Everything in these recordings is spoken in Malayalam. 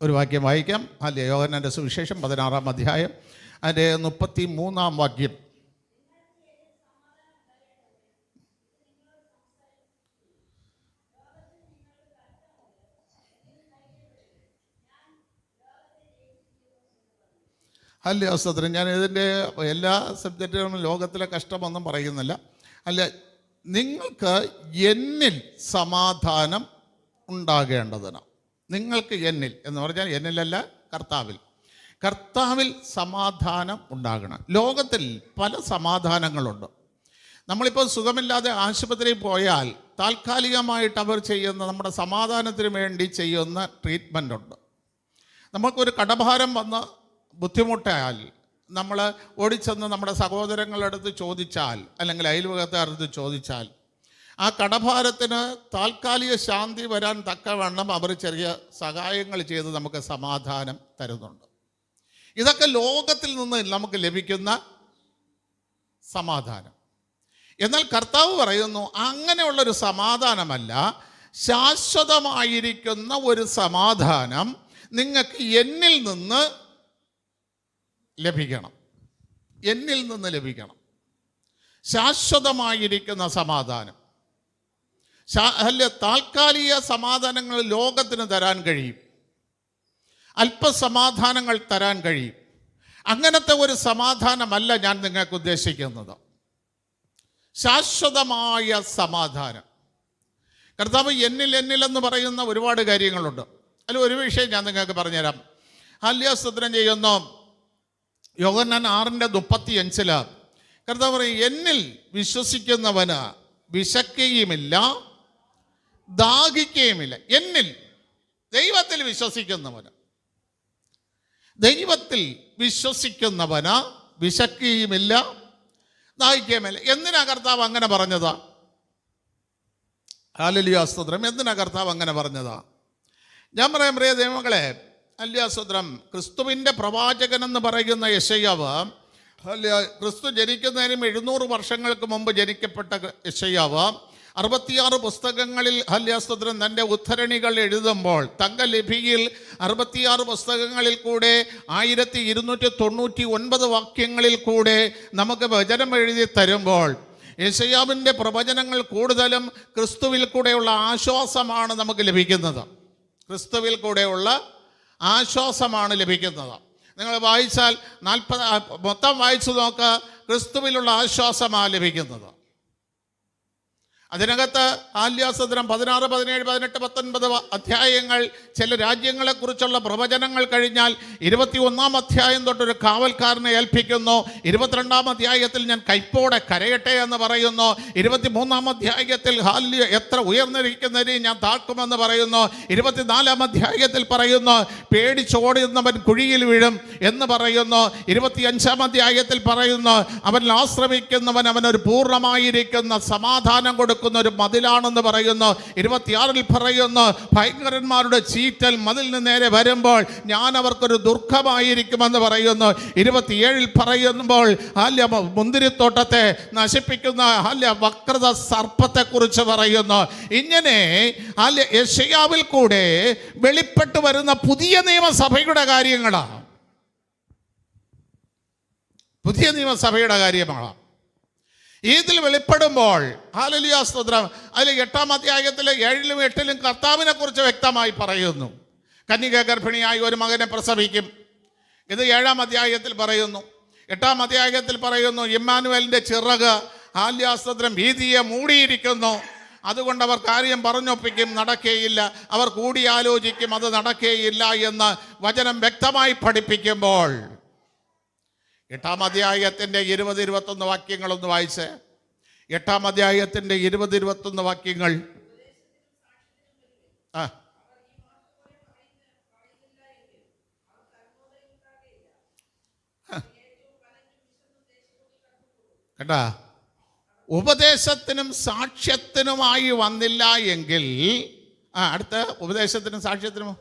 ഒരു വാക്യം വായിക്കാം. അല്ലേ, യോഹന്നാൻ്റെ സുവിശേഷം 16-ാം അധ്യായം അതിൻ്റെ 33-ാം വാക്യം. അല്ലേ സ്തോത്രം. ഞാൻ ഇതിൻ്റെ എല്ലാ സബ്ജക്റ്റുകളും ലോകത്തിലെ കഷ്ടമൊന്നും പറയുന്നില്ല. അല്ല, നിങ്ങൾക്ക് എന്നിൽ സമാധാനം ഉണ്ടാകേണ്ടതിന്, നിങ്ങൾക്ക് എന്നിൽ എന്ന് പറഞ്ഞാൽ എന്നിലല്ല, കർത്താവിൽ സമാധാനം ഉണ്ടാകണം. ലോകത്തിൽ പല സമാധാനങ്ങളുണ്ട്. നമ്മളിപ്പോൾ സുഖമില്ലാതെ ആശുപത്രിയിൽ പോയാൽ താൽക്കാലികമായിട്ട് അവർ ചെയ്യുന്ന, നമ്മുടെ സമാധാനത്തിന് വേണ്ടി ചെയ്യുന്ന ട്രീറ്റ്മെൻ്റ് ഉണ്ട്. നമുക്കൊരു കടഭാരം വന്ന് ബുദ്ധിമുട്ടായാൽ നമ്മൾ ഓടിച്ചെന്ന് നമ്മുടെ സഹോദരങ്ങളുടെ അടുത്ത് ചോദിച്ചാൽ, അല്ലെങ്കിൽ അയൽവകക്കാരടുത്ത് ചോദിച്ചാൽ, ആ കടഭാരത്തിന് താൽക്കാലിക ശാന്തി വരാൻ തക്കവണ്ണം അവർ ചെറിയ സഹായങ്ങൾ ചെയ്ത് നമുക്ക് സമാധാനം തരുന്നുണ്ട്. ഇതൊക്കെ ലോകത്തിൽ നിന്ന് നമുക്ക് ലഭിക്കുന്ന സമാധാനം. എന്നാൽ കർത്താവ് പറയുന്നു, അങ്ങനെയുള്ളൊരു സമാധാനമല്ല, ശാശ്വതമായിരിക്കുന്ന ഒരു സമാധാനം നിങ്ങൾക്ക് എന്നിൽ നിന്ന് ലഭിക്കണം. എന്നിൽ നിന്ന് ലഭിക്കണം ശാശ്വതമായിരിക്കുന്ന സമാധാനം. അല്ല, താൽക്കാലിക സമാധാനങ്ങൾ ലോകത്തിന് തരാൻ കഴിയും, അല്പസമാധാനങ്ങൾ തരാൻ കഴിയും. അങ്ങനത്തെ ഒരു സമാധാനമല്ല ഞാൻ നിങ്ങൾക്ക് ഉദ്ദേശിക്കുന്നത്. ശാശ്വതമായ സമാധാനം. കർത്താവ് എന്നിലെന്ന് പറയുന്ന ഒരുപാട് കാര്യങ്ങളുണ്ട്. അതിൽ ഒരു വിഷയം ഞാൻ നിങ്ങൾക്ക് പറഞ്ഞുതരാം. ഹല്ലേലൂയ ചെയ്യുന്നു. യോഹന്നാൻ 6:35 കർത്താവ് പറയും, എന്നിൽ വിശ്വസിക്കുന്നവന് വിശക്കുകയുമില്ല, ദാഹിക്കുകയുമില്ല. എന്നിൽ, ദൈവത്തിൽ വിശ്വസിക്കുന്നവന് വിശക്കുകയുമില്ല, ദാഹിക്കുകയുമില്ല. എന്തിനാ കർത്താവ് അങ്ങനെ പറഞ്ഞതാ? ഹല്ലേലൂയ സ്തോത്രം. എന്തിനാ കർത്താവ് അങ്ങനെ പറഞ്ഞതാ? ഞാൻ പറയാം, പ്രിയ ദൈവമക്കളെ, ഹല്ലേലൂയ സ്തോത്രം. ക്രിസ്തുവിൻ്റെ പ്രവാചകൻ എന്ന് പറയുന്ന യെശയ്യാവ്, ക്രിസ്തു ജനിക്കുന്നതിനും 700 വർഷങ്ങൾക്ക് മുമ്പ് ജനിക്കപ്പെട്ട യെശയ്യാവ് 66 പുസ്തകങ്ങളിൽ ഹല്ലേലൂയ സ്തോത്രം തൻ്റെ ഉദ്ധരണികൾ എഴുതുമ്പോൾ, തങ്കലിപിയിൽ 66 പുസ്തകങ്ങളിൽ കൂടെ 1299 വാക്യങ്ങളിൽ കൂടെ നമുക്ക് വചനം എഴുതി തരുമ്പോൾ, യെശയ്യാവിൻ്റെ പ്രവചനങ്ങൾ കൂടുതലും ക്രിസ്തുവിൽ കൂടെയുള്ള ആശ്വാസമാണ് നമുക്ക് ലഭിക്കുന്നത്. ക്രിസ്തുവിൽ കൂടെയുള്ള ആശ്വാസമാണ് ലഭിക്കുന്നത്. നിങ്ങൾ വായിച്ചാൽ 40 മൊത്തം വായിച്ചു നോക്കുക, ക്രിസ്തുവിലുള്ള ആശ്വാസമാണ് ലഭിക്കുന്നത്. അതിനകത്ത് ആല്യാസദ്രം 16, 17, 18, 19 അധ്യായങ്ങൾ ചില രാജ്യങ്ങളെക്കുറിച്ചുള്ള പ്രവചനങ്ങൾ കഴിഞ്ഞാൽ 21-ാം അധ്യായം തൊട്ടൊരു കാവൽക്കാരനെ ഏൽപ്പിക്കുന്നു. 22-ാം അധ്യായത്തിൽ ഞാൻ കൈപ്പോടെ കരയട്ടെ എന്ന് പറയുന്നു. 23-ാം അധ്യായത്തിൽ എത്ര ഉയർന്നിരിക്കുന്നതിനെ ഞാൻ താഴ്ക്കുമെന്ന് പറയുന്നു. 24-ാം അധ്യായത്തിൽ പറയുന്നു, പേടിച്ചോടുന്നവൻ കുഴിയിൽ വീഴും എന്ന് പറയുന്നു. 25-ാം അധ്യായത്തിൽ പറയുന്നു, അവൻ ആശ്രമിക്കുന്നവൻ അവനൊരു പൂർണ്ണമായിരിക്കുന്ന സമാധാനം കൊടുക്കും ഒരു മതിലാണെന്ന് പറയുന്നു. 26-ൽ പറയുന്നു, ഭയങ്കരന്മാരുടെ ചീറ്റൽ മതിലിന് നേരെ വരുമ്പോൾ ഞാൻ അവർക്കൊരു ദുർഘമായിരിക്കുമെന്ന് പറയുന്നു. 27-ൽ പറയുമ്പോൾ മുന്തിരിത്തോട്ടത്തെ നശിപ്പിക്കുന്ന വക്രത സർപ്പത്തെക്കുറിച്ച് പറയുന്നു. ഇങ്ങനെ യെശയ്യാവിൽ കൂടെ വെളിപ്പെട്ടു വരുന്ന പുതിയ നിയമസഭയുടെ കാര്യങ്ങളാണ്. പുതിയ നിയമസഭയുടെ കാര്യമാണ് ഇതിൽ വെളിപ്പെടുമ്പോൾ. ഹല്ലേലൂയ സ്തോത്രം. അതിൽ 8-ാം അധ്യായത്തിൽ 7-ലും 8-ലും കർത്താവിനെ കുറിച്ച് വ്യക്തമായി പറയുന്നു. കന്യക ഗർഭിണിയായി ഒരു മകനെ പ്രസവിക്കും. ഇത് 7-ാം അധ്യായത്തിൽ പറയുന്നു. 8-ാം അധ്യായത്തിൽ പറയുന്നു, ഇമ്മാനുവേലിൻ്റെ ചിറക് ഹല്ലേലൂയ സ്തോത്രം ഭീതിയെ മൂടിയിരിക്കുന്നു, അതുകൊണ്ട് അവർ കാര്യം പറഞ്ഞൊപ്പിക്കും, നടക്കേയില്ല. അവർ കൂടിയാലോചിക്കും, അത് നടക്കേയില്ല എന്ന് വചനം വ്യക്തമായി പഠിപ്പിക്കുമ്പോൾ 8-ാം അധ്യായത്തിൻ്റെ 20-21 വാക്യങ്ങളൊന്ന് വായിച്ച്. 8-ാം അധ്യായത്തിൻ്റെ 20-21 വാക്യങ്ങൾ. കേട്ടാ, ഉപദേശത്തിനും സാക്ഷ്യത്തിനുമായി വന്നില്ല എങ്കിൽ, അടുത്ത ഉപദേശത്തിനും സാക്ഷ്യത്തിനും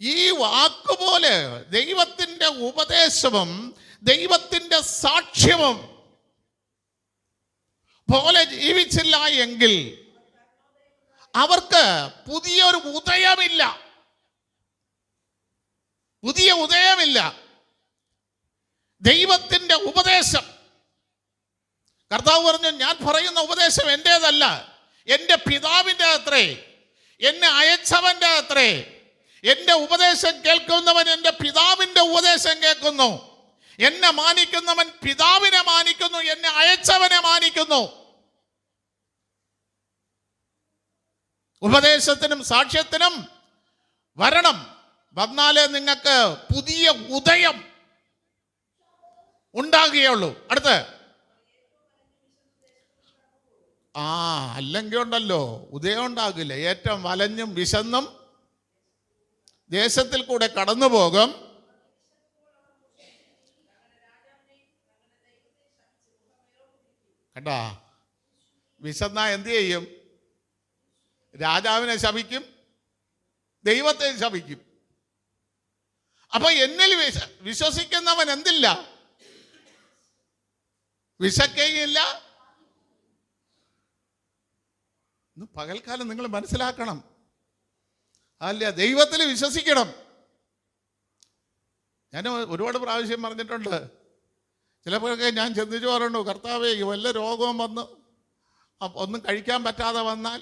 ഈ വാക്കുപോലെ ദൈവത്തിൻ്റെ ഉപദേശവും ദൈവത്തിൻ്റെ സാക്ഷ്യവും പോലെ ജീവിച്ചില്ല എങ്കിൽ അവർക്ക് പുതിയൊരു ഉദയമില്ല. പുതിയ ഉദയമില്ല. ദൈവത്തിൻ്റെ ഉപദേശം, കർത്താവ് പറഞ്ഞു, ഞാൻ പറയുന്ന ഉപദേശം എൻ്റേതല്ല, എൻ്റെ പിതാവിൻ്റെ അത്രേ, എന്നെ അയച്ചവൻ്റെ അത്രേ. എൻ്റെ ഉപദേശം കേൾക്കുന്നവൻ എൻ്റെ പിതാവിൻ്റെ ഉപദേശം കേൾക്കുന്നു. എന്നെ മാനിക്കുന്നവൻ പിതാവിനെ മാനിക്കുന്നു, എന്നെ അയച്ചവനെ മാനിക്കുന്നു. ഉപദേശത്തിനും സാക്ഷ്യത്തിനും വരണം. വന്നാലേ നിങ്ങൾക്ക് പുതിയ ഉദയം ഉണ്ടാകുകയുള്ളൂ. അടുത്ത് അല്ലെങ്കിൽ ഉണ്ടല്ലോ ഉദയം ഉണ്ടാകില്ല. ഏറ്റവും വലഞ്ഞും വിശന്നും ദേശത്തിൽ കൂടെ കടന്നു പോകും. കേട്ടാ, വിശന്നാ എന്ത് ചെയ്യും? രാജാവിനെ ശപിക്കും, ദൈവത്തെ ശപിക്കും. അപ്പൊ എന്നിൽ വിശ്വസിക്കുന്നവൻ എന്തില്ല? വിശക്കുകയില്ല. പകൽക്കാലം നിങ്ങൾ മനസ്സിലാക്കണം. അല്ല, ദൈവത്തിൽ വിശ്വസിക്കണം. ഞാൻ ഒരുപാട് പ്രാവശ്യം പറഞ്ഞിട്ടുണ്ട്. ചിലപ്പോഴൊക്കെ ഞാൻ ചിന്തിച്ചു പറഞ്ഞു, കർത്താവേ, വല്ല രോഗവും വന്ന് ഒന്നും കഴിക്കാൻ പറ്റാതെ വന്നാൽ,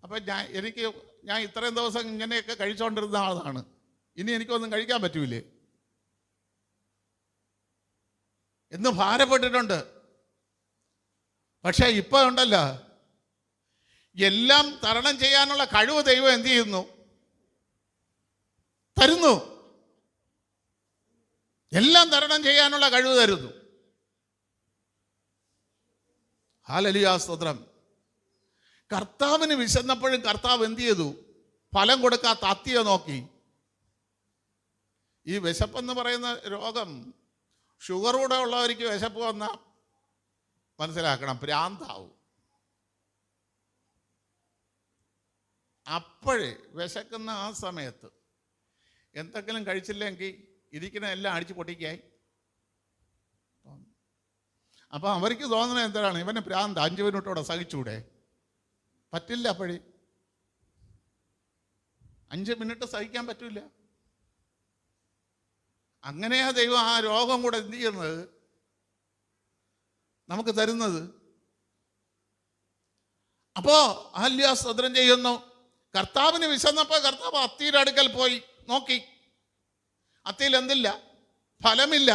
അപ്പം ഞാൻ ഇത്രയും ദിവസം ഇങ്ങനെയൊക്കെ കഴിച്ചുകൊണ്ടിരുന്ന ആളാണ്, ഇനി എനിക്കൊന്നും കഴിക്കാൻ പറ്റൂലേ എന്ന് ഭാരപ്പെട്ടിട്ടുണ്ട്. പക്ഷേ ഇപ്പം ഉണ്ടല്ലോ, എല്ലാം തരണം ചെയ്യാനുള്ള കഴിവ് ദൈവം എന്ത് ചെയ്യുന്നു? തരുന്നു. എല്ലാം തരണം ചെയ്യാനുള്ള കഴിവ് തരുന്നു. ഹല്ലേലൂയ, സ്തോത്രം. കർത്താവിന് വിശന്നപ്പോഴും കർത്താവ് എന്ത് ചെയ്തു? ഫലം കൊടുക്കാത്ത അത്തിയെ നോക്കി. ഈ വിശപ്പെന്ന് പറയുന്ന രോഗം, ഷുഗർ കൂടെ ഉള്ളവർക്ക് വിശപ്പ് വന്നാൽ മനസ്സിലാക്കണം, ഭ്രാന്താവും. അപ്പോഴേ വിശക്കുന്ന ആ സമയത്ത് എന്തെങ്കിലും കഴിച്ചില്ലെങ്കിൽ ഇരിക്കുന്ന എല്ലാം അടിച്ചു പൊട്ടിക്കായി. അപ്പം അവർക്ക് തോന്നുന്നത് എന്താണ്? ഇവനെ ഭ്രാന്ത്, 5 മിനിറ്റോടെ സഹിച്ചൂടെ? പറ്റില്ല. അപ്പോഴേ 5 മിനിറ്റ് സഹിക്കാൻ പറ്റില്ല. അങ്ങനെയാ ദൈവം ആ രോഗം കൂടെ എന്ത് ചെയ്യുന്നത്? നമുക്ക് തരുന്നത്. അപ്പോ ഹല്ലേലൂയ, സ്തോത്രം ചെയ്യുന്നു. കർത്താവിന് വിശന്നപ്പോൾ കർത്താവ് അത്തിയുടെ അടുക്കൽ പോയി നോക്കി. അത്തിയിൽ എന്തില്ല? ഫലമില്ല.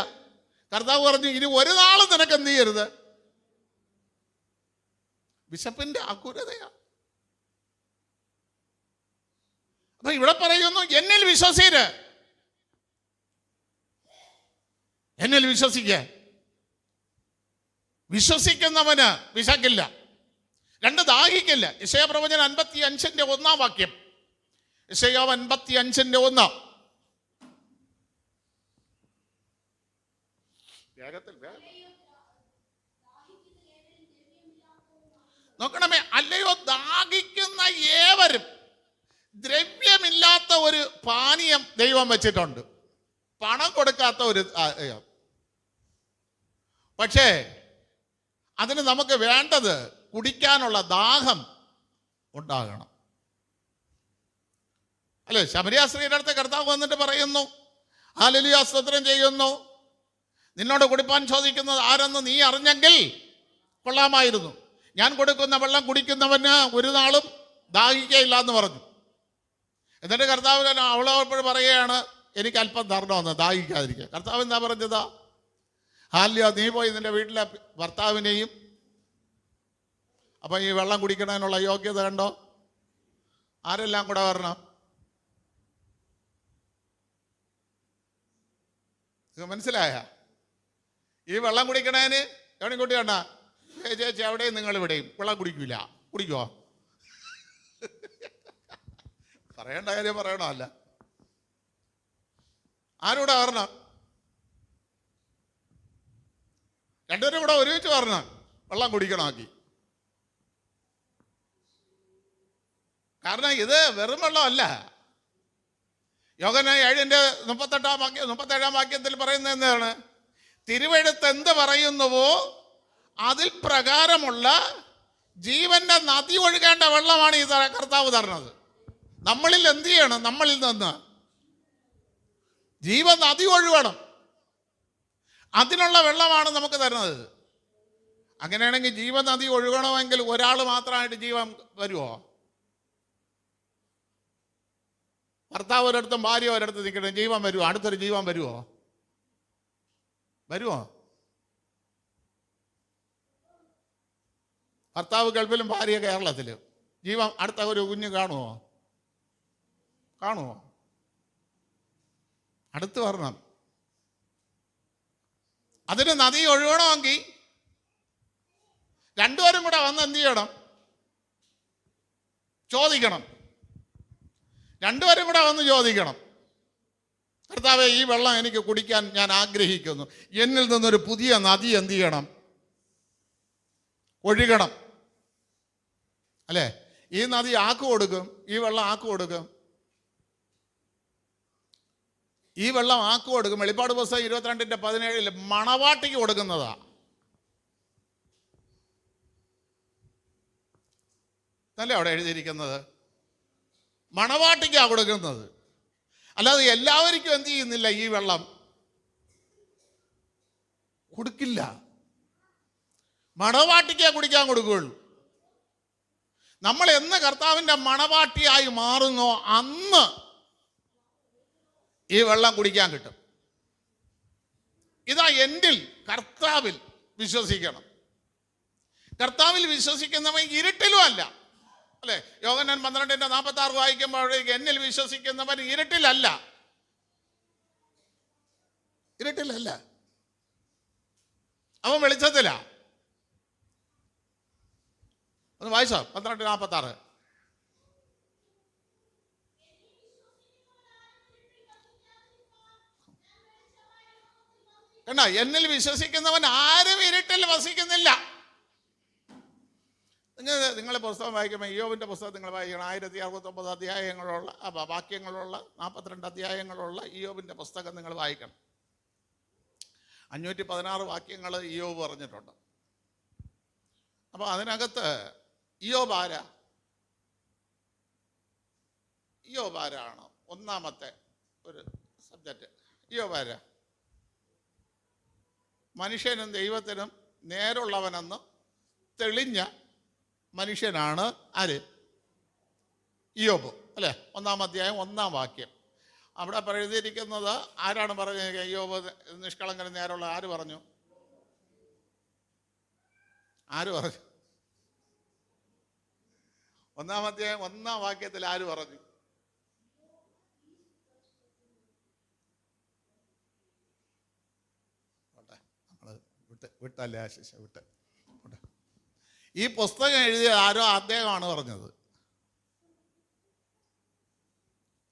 കർത്താവ് പറഞ്ഞു, ഇനി ഒരു നാളും നിനക്ക് എന്ത് ചെയ്യരുത്? വിശപ്പിന്റെ ആകുലതയാ. അപ്പൊ ഇവിടെ പറയുന്നു, എന്നിൽ വിശ്വസിര്, എന്നിൽ വിശ്വസിക്ക. വിശ്വസിക്കുന്നവന് വിശക്കില്ല. 2, ദാഹിക്കില്ല. യെശയ്യാ പ്രവചനം 55-ന്റെ 1-ാം വാക്യം. യെശയ്യാ 55-ന്റെ 1. നോക്കണമേ, അല്ലയോ ദാഹിക്കുന്ന ഏവരും ദ്രവ്യമില്ലാത്ത ഒരു പാനീയം ദൈവം വെച്ചിട്ടുണ്ട്. പണം കൊടുക്കാത്ത ഒരു. പക്ഷേ അതിന് നമുക്ക് വേണ്ടത് കുടിക്കാനുള്ള ദാഹം ഉണ്ടാകണം. അല്ലേ? ശമരിയ സ്ത്രീയുടെ അടുത്ത് കർത്താവ് വന്നിട്ട് പറയുന്നു, ഹല്ലേലൂയ, സ്തോത്രം ചെയ്യുന്നു, നിന്നോട് കുടിപ്പാൻ ചോദിക്കുന്നത് ആരെന്ന് നീ അറിഞ്ഞെങ്കിൽ കൊള്ളാമായിരുന്നു. ഞാൻ കൊടുക്കുന്ന വെള്ളം കുടിക്കുന്നവന് ഒരു നാളും ദാഹിക്കയില്ല എന്ന് പറഞ്ഞു. എന്നിട്ട് കർത്താവ് അവളോട് പറയുകയാണ്, എനിക്ക് അല്പം തരണമെന്ന്, ദാഹിക്കാതിരിക്കുക. കർത്താവ് എന്താ പറഞ്ഞതാ? ഹല്ലേലൂയ, നീ പോയി നിന്റെ വീട്ടിലെ ഭർത്താവിനെയും. അപ്പം ഈ വെള്ളം കുടിക്കണതിനുള്ള യോഗ്യത കണ്ടോ? ആരെല്ലാം കൂടെ വരണം? മനസ്സിലായ? ഈ വെള്ളം കുടിക്കണതിന് എവിടെ കൂട്ടി കണ്ട? ചേച്ചി എവിടെയും നിങ്ങൾ ഇവിടെയും വെള്ളം കുടിക്കൂല. കുടിക്കുവോ? പറയേണ്ട കാര്യം പറയണോ? അല്ല, ആരൂടെ വരണം? രണ്ടുപേരും കൂടെ ഒരുമിച്ച് വരണം വെള്ളം കുടിക്കണമാക്കി. കാരണം ഇത് വെറും വെള്ളമല്ല. യോഹന്നാൻ 7:37 വാക്യത്തിൽ പറയുന്നത് എന്താണ്? തിരുവെഴുത്ത് എന്ത് പറയുന്നുവോ അതിൽ പ്രകാരമുള്ള ജീവന്റെ നദി ഒഴുകേണ്ട വെള്ളമാണ് ഈ കർത്താവ് തരുന്നത്. നമ്മളിൽ എന്ത് ചെയ്യണം? നമ്മളിൽ നിന്ന് ജീവൻ നദി ഒഴുകണം. അതിനുള്ള വെള്ളമാണ് നമുക്ക് തരുന്നത്. അങ്ങനെയാണെങ്കിൽ ജീവൻ നദി ഒഴുകണമെങ്കിൽ ഒരാൾ മാത്രമായിട്ട് ജീവൻ വരുമോ? ഭർത്താവ് ഒരിടത്തും ഭാര്യ ഒരിടത്ത് നിൽക്കട്ടെ, ജീവൻ വരുമോ? അടുത്തൊരു ജീവൻ വരുമോ? ഭർത്താവ് ഗൾഫിലും ഭാര്യ കേരളത്തിലും, ജീവൻ അടുത്ത ഒരു കുഞ്ഞ് കാണുമോ? അടുത്ത് വരണം. അതിന് നദി ഒഴുകണമെങ്കിൽ രണ്ടുപേരും കൂടെ വന്ന് എന്ത് ചെയ്യണം? ചോദിക്കണം. രണ്ടുപേരും കൂടെ വന്ന് ചോദിക്കണം, കർത്താവേ, ഈ വെള്ളം എനിക്ക് കുടിക്കാൻ ഞാൻ ആഗ്രഹിക്കുന്നു. എന്നിൽ നിന്നൊരു പുതിയ നദി എന്ത് ചെയ്യണം? ഒഴുകണം. അല്ലേ? ഈ നദി ആക്ക് കൊടുക്കും, ഈ വെള്ളം ആക്ക് കൊടുക്കും, ഈ വെള്ളം ആക്ക് കൊടുക്കും. വെളിപ്പാട് പുസ്തകം 22:17 മണവാട്ടിക്ക് കൊടുക്കുന്നതാ. അല്ലേ അവിടെ എഴുതിയിരിക്കുന്നത്? മണവാട്ടിക്കാണ് കൊടുക്കുന്നത്. അല്ലാതെ എല്ലാവർക്കും എന്ത് ചെയ്യുന്നില്ല, ഈ വെള്ളം കൊടുക്കില്ല. മണവാട്ടിക്കേ കുടിക്കാൻ കൊടുക്കുകയുള്ളൂ. നമ്മൾ എന്ന് കർത്താവിൻ്റെ മണവാട്ടിയായി മാറുന്നോ അന്ന് ഈ വെള്ളം കുടിക്കാൻ കിട്ടും. ഇതാ എന്നിൽ, കർത്താവിൽ വിശ്വസിക്കണം. കർത്താവിൽ വിശ്വസിക്കുന്നവൻ ഇരുട്ടിലും അല്ല. അല്ലേ? യോഹന്നാൻ 12:46 വായിക്കുമ്പോഴേക്ക് എന്നിൽ വിശ്വസിക്കുന്നവൻ ഇരുട്ടിലല്ല. അവൻ വെളിച്ചത്തിലാ. ഒന്ന് വായിച്ചോ 12:46. കണ്ട, എന്നിൽ വിശ്വസിക്കുന്നവൻ ആരും ഇരുട്ടിൽ വസിക്കുന്നില്ല. നിങ്ങൾ പുസ്തകം വായിക്കുമ്പോൾ ഇയ്യോബിൻ്റെ പുസ്തകം നിങ്ങൾ വായിക്കണം. 1069 അധ്യായങ്ങളുള്ള വാക്യങ്ങളുള്ള 42 അധ്യായങ്ങളുള്ള ഇയ്യോബിൻ്റെ പുസ്തകം നിങ്ങൾ വായിക്കണം. 516 വാക്യങ്ങൾ ഇയ്യോബ് പറഞ്ഞിട്ടുണ്ട്. അപ്പോൾ അതിനകത്ത് ഇയ്യോബ് ആരാണ് ഒന്നാമത്തെ ഒരു സബ്ജക്റ്റ്. ഇയ്യോബ് മനുഷ്യനും ദൈവത്തിനും നേരുള്ളവനെന്ന് തെളിഞ്ഞ മനുഷ്യനാണ് ആര്? ഇയ്യോബ്. അല്ലേ? 1-ാം അധ്യായം 1-ാം വാക്യം. അവിടെ എഴുതിയിരിക്കുന്നത് ആരാണ് പറഞ്ഞത്? ഇയ്യോബ് നിഷ്കളങ്കനും നേരുള്ള ആര് പറഞ്ഞു? 1-ാം അധ്യായം 1-ാം വാക്യത്തിൽ ആര് പറഞ്ഞു? വിട്ടല്ലേ ആശിഷ, വിട്ട്. ഈ പുസ്തകം എഴുതിയ ആരോ അദ്ദേഹമാണ് പറഞ്ഞത്.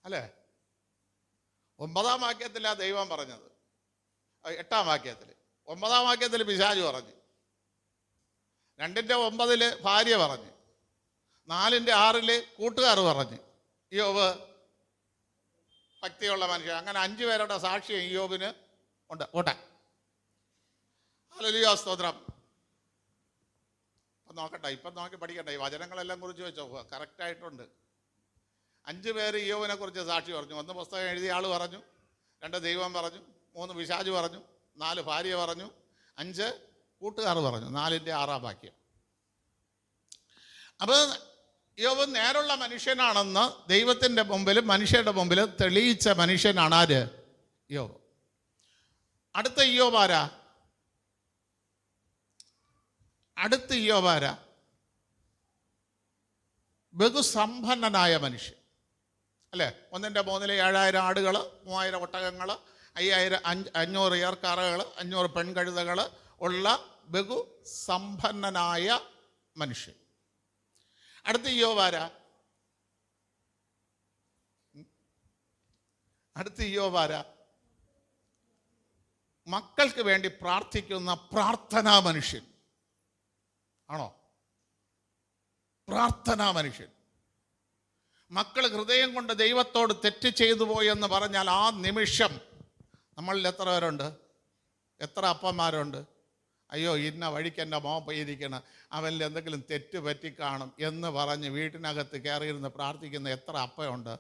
അല്ലേ? 9-ാം വാക്യത്തിലാണ് ദൈവം പറഞ്ഞത്. 8-ാം വാക്യത്തിൽ 9-ാം വാക്യത്തിൽ പിശാച് പറഞ്ഞു. 2-9 ഭാര്യ പറഞ്ഞു. 4-6 കൂട്ടുകാർ പറഞ്ഞു. ഇയ്യോബ് ഭക്തിയുള്ള മനുഷ്യൻ. അങ്ങനെ 5 പേരുടെ സാക്ഷ്യം ഇയ്യോബിന് ഉണ്ട്. ഓട്ടെ, ഹല്ലേലൂയ, സ്തോത്രം. നോക്കട്ടെ, ഇപ്പം നോക്കി പഠിക്കട്ടെ. ഈ വചനങ്ങളെല്ലാം കുറിച്ച് വെച്ചോ, കറക്റ്റായിട്ടുണ്ട്. 5 പേര് ഇയ്യോബിനെ കുറിച്ച് സാക്ഷി പറഞ്ഞു. 1 പുസ്തകം എഴുതിയ ആൾ പറഞ്ഞു, 2 ദൈവം പറഞ്ഞു, 3 പിശാച് പറഞ്ഞു, 4 ഭാര്യ പറഞ്ഞു, 5 കൂട്ടുകാർ പറഞ്ഞു. 4-6 വാക്യം. അപ്പോൾ ഇയ്യോബ് നേരുള്ള മനുഷ്യനാണെന്ന് ദൈവത്തിൻ്റെ മുമ്പിലും മനുഷ്യരുടെ മുമ്പിലും തെളിയിച്ച മനുഷ്യനാണ് ആര്? ഇയ്യോബ്. അടുത്ത ഇയ്യോബ് ആരാ? ബഹുസമ്പന്നനായ മനുഷ്യൻ. അല്ലേ? 1-3 7,000 ആടുകൾ, 3,000 ഒട്ടകങ്ങൾ, 500 ഏർക്കാറകൾ, 500 പെൺകഴുതകൾ ഉള്ള ബഹുസമ്പന്നനായ മനുഷ്യൻ. അടുത്ത ഇയ്യോബ് ആരാ? മക്കൾക്ക് വേണ്ടി പ്രാർത്ഥിക്കുന്ന പ്രാർത്ഥനാ മനുഷ്യൻ. ആണോ? പ്രാർത്ഥനാ മനുഷ്യൻ. മക്കൾ ഹൃദയം കൊണ്ട് ദൈവത്തോട് തെറ്റ് ചെയ്തു പോയെന്ന് പറഞ്ഞാൽ ആ നിമിഷം നമ്മളിൽ എത്ര പേരുണ്ട്? എത്ര അപ്പന്മാരുണ്ട്? അയ്യോ ഇന്ന വഴിക്ക് എൻ്റെ മോൻ പോയിരിക്കണം, അവനിൽ എന്തെങ്കിലും തെറ്റ് പറ്റിക്കാണും എന്ന് പറഞ്ഞ് വീട്ടിനകത്ത് കയറിയിരുന്ന് പ്രാർത്ഥിക്കുന്ന എത്ര അപ്പയുണ്ട്?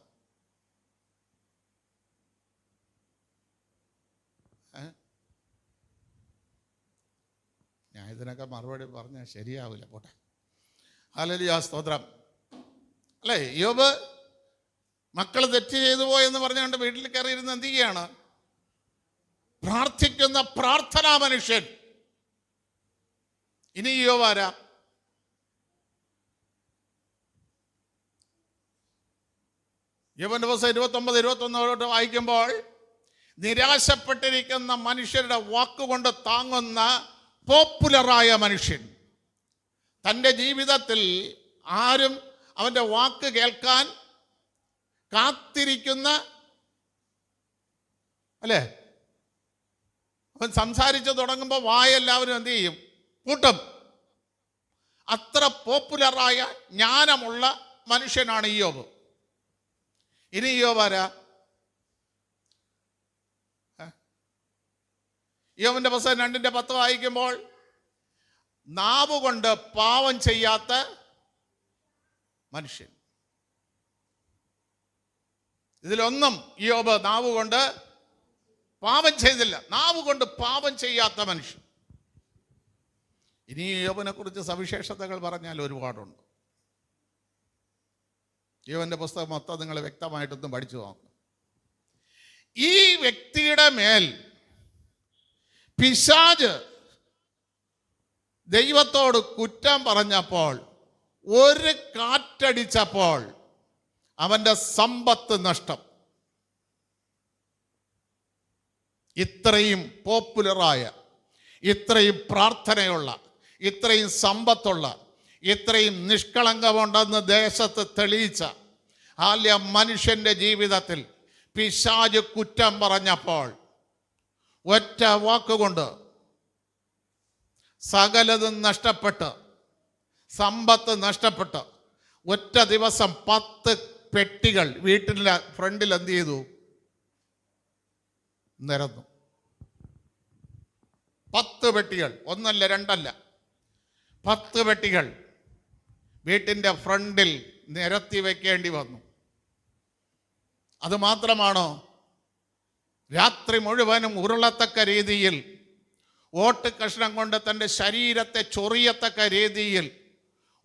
ഞാൻ ഇതിനൊക്കെ മറുപടി പറഞ്ഞാൽ ശരിയാവില്ല, പോട്ടെ. ഹല്ലേലൂയ, സ്തോത്രം. അല്ലേ, യോബ് മക്കൾ തെറ്റ് ചെയ്തു പോയെന്ന് പറഞ്ഞുകൊണ്ട് വീട്ടിൽ കയറിയിരുന്ന് എന്ത് ചെയ്യാണ്? പ്രാർത്ഥിക്കുന്ന പ്രാർത്ഥനാ മനുഷ്യൻ. ഇനി യോബ് ആരാ? യോബിന്റെ പുസ്തകം 29-21 വായിക്കുമ്പോൾ നിരാശപ്പെട്ടിരിക്കുന്ന മനുഷ്യരുടെ വാക്കുകൊണ്ട് താങ്ങുന്ന പോപ്പുലറായ മനുഷ്യൻ. തൻ്റെ ജീവിതത്തിൽ ആരും അവൻ്റെ വാക്ക് കേൾക്കാൻ കാത്തിരിക്കുന്ന, അല്ലേ, അവൻ സംസാരിച്ച് തുടങ്ങുമ്പോൾ വായെല്ലാവരും എന്ത് ചെയ്യും? കൂട്ടും. അത്ര പോപ്പുലറായ ജ്ഞാനമുള്ള മനുഷ്യനാണ് ഇയ്യോബ്. ഇനി ഇയ്യോബ് ആരാ? ഇയ്യോബിന്റെ പുസ്തകം 2:10 വായിക്കുമ്പോൾ നാവുകൊണ്ട് പാവം ചെയ്യാത്ത മനുഷ്യൻ. ഇതിലൊന്നും ഇയ്യോബ് നാവുകൊണ്ട് പാപം ചെയ്തില്ല. നാവുകൊണ്ട് പാപം ചെയ്യാത്ത മനുഷ്യൻ. ഇനി ഇയ്യോബിനെ കുറിച്ച് സവിശേഷതകൾ പറഞ്ഞാൽ ഒരുപാടുണ്ട്. ഇയ്യോബിന്റെ പുസ്തകം മൊത്തം നിങ്ങൾ വ്യക്തമായിട്ടൊന്നും പഠിച്ചു നോക്കും. ഈ വ്യക്തിയുടെ മേൽ പിശാച് ദൈവത്തോട് കുറ്റം പറഞ്ഞപ്പോൾ, ഒരു കാറ്റടിച്ചപ്പോൾ അവൻ്റെ സമ്പത്ത് നഷ്ടം. ഇത്രയും പോപ്പുലറായ, ഇത്രയും പ്രാർത്ഥനയുള്ള, ഇത്രയും സമ്പത്തുള്ള, ഇത്രയും നിഷ്കളങ്കമുണ്ടെന്ന് ദേശത്ത് തെളിയിച്ച ആല്യ മനുഷ്യൻ്റെ ജീവിതത്തിൽ പിശാച് കുറ്റം പറഞ്ഞപ്പോൾ ഒറ്റ വാക്കുകൊണ്ട് സകലതും നഷ്ടപ്പെട്ട്, സമ്പത്ത് നഷ്ടപ്പെട്ട്, ഒറ്റ ദിവസം 10 പെട്ടികൾ വീട്ടിൻ്റെ ഫ്രണ്ടിൽ എന്ത് ചെയ്തു? നിരന്നു. 10 പെട്ടികൾ, ഒന്നല്ല രണ്ടല്ല, 10 പെട്ടികൾ വീട്ടിൻ്റെ ഫ്രണ്ടിൽ നിരത്തി വയ്ക്കേണ്ടി വന്നു. അതുമാത്രമാണോ? രാത്രി മുഴുവനും ഉരുളത്തക്ക രീതിയിൽ, ഓട്ട് കഷ്ണം കൊണ്ട് തൻ്റെ ശരീരത്തെ ചൊറിയത്തക്ക രീതിയിൽ,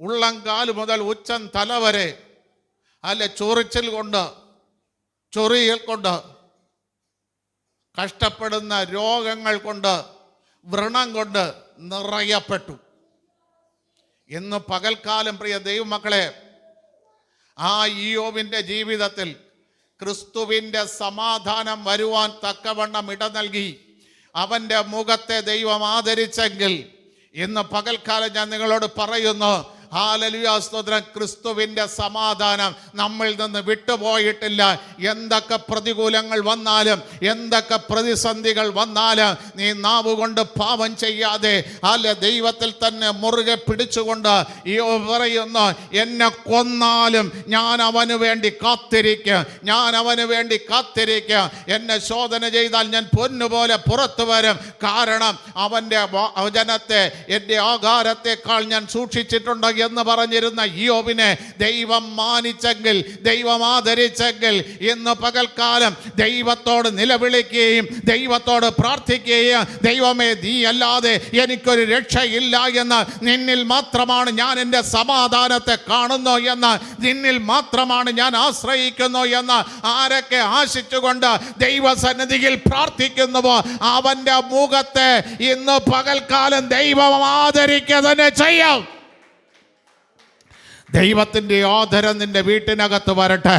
ഉള്ളംകാല് മുതൽ ഉച്ചൻ തല വരെ അല്ലെ ചൊറിച്ചിൽ കൊണ്ട്, ചൊറിയൽ കൊണ്ട്, കഷ്ടപ്പെടുന്ന രോഗങ്ങൾ കൊണ്ട്, വ്രണം കൊണ്ട് നിറയപ്പെട്ടു. ഇന്ന് പകൽക്കാലം പ്രിയ ദൈവമക്കളെ, ആ ഇയ്യോബിൻ്റെ ജീവിതത്തിൽ ക്രിസ്തുവിൻ്റെ സമാധാനം വരുവാൻ തക്കവണ്ണം ഇട നൽകി അവൻ്റെ മുഖത്തെ ദൈവം ആദരിച്ചെങ്കിൽ, ഇന്ന് പകൽക്കാലം ഞാൻ നിങ്ങളോട് പറയുന്നു, ഹല്ലേലൂയ, സ്തോത്രം. ക്രിസ്തുവിൻ്റെ സമാധാനം നമ്മിൽ നിന്ന് വിട്ടുപോയിട്ടില്ല. എന്തൊക്കെ പ്രതികൂലങ്ങൾ വന്നാലും, എന്തൊക്കെ പ്രതിസന്ധികൾ വന്നാലും, നീ നാവുകൊണ്ട് പാപം ചെയ്യാതെ ദൈവത്തിൽ തന്നെ മുറുകെ പിടിച്ചുകൊണ്ട് പറയുന്നു, എന്നെ കൊന്നാലും ഞാൻ അവന് വേണ്ടി കാത്തിരിക്കും, ഞാൻ അവന് വേണ്ടി കാത്തിരിക്കും. എന്നെ ശോധന ചെയ്താൽ ഞാൻ പൊന്നുപോലെ പുറത്തു വരും. കാരണം അവൻ്റെ വചനത്തെ, എൻ്റെ ആഹാരത്തെക്കാൾ ഞാൻ സൂക്ഷിച്ചിട്ടുണ്ട് എന്ന് പറഞ്ഞിരുന്ന ഇയ്യോബിനെ ദൈവം മാനിച്ചെങ്കിൽ, ദൈവം ആദരിച്ചെങ്കിൽ, ഇന്ന് പകൽക്കാലം ദൈവത്തോട് നിലവിളിക്കുകയും ദൈവത്തോട് പ്രാർത്ഥിക്കുകയും, ദൈവമേ നീ അല്ലാതെ എനിക്കൊരു രക്ഷയില്ല എന്ന്, നിന്നിൽ മാത്രമാണ് ഞാൻ എൻ്റെ സമാധാനത്തെ കാണുന്നു എന്ന്, നിന്നിൽ മാത്രമാണ് ഞാൻ ആശ്രയിക്കുന്നു എന്ന് ആരൊക്കെ ആശിച്ചുകൊണ്ട് ദൈവസന്നിധിയിൽ പ്രാർത്ഥിക്കുന്നുവോ അവൻ്റെ മുഖത്തെ ഇന്ന് പകൽക്കാലം ദൈവം ആദരിക്കുക തന്നെ ചെയ്യാം. ദൈവത്തിൻ്റെ ആദരം നിന്റെ വീട്ടിനകത്ത് വരട്ടെ.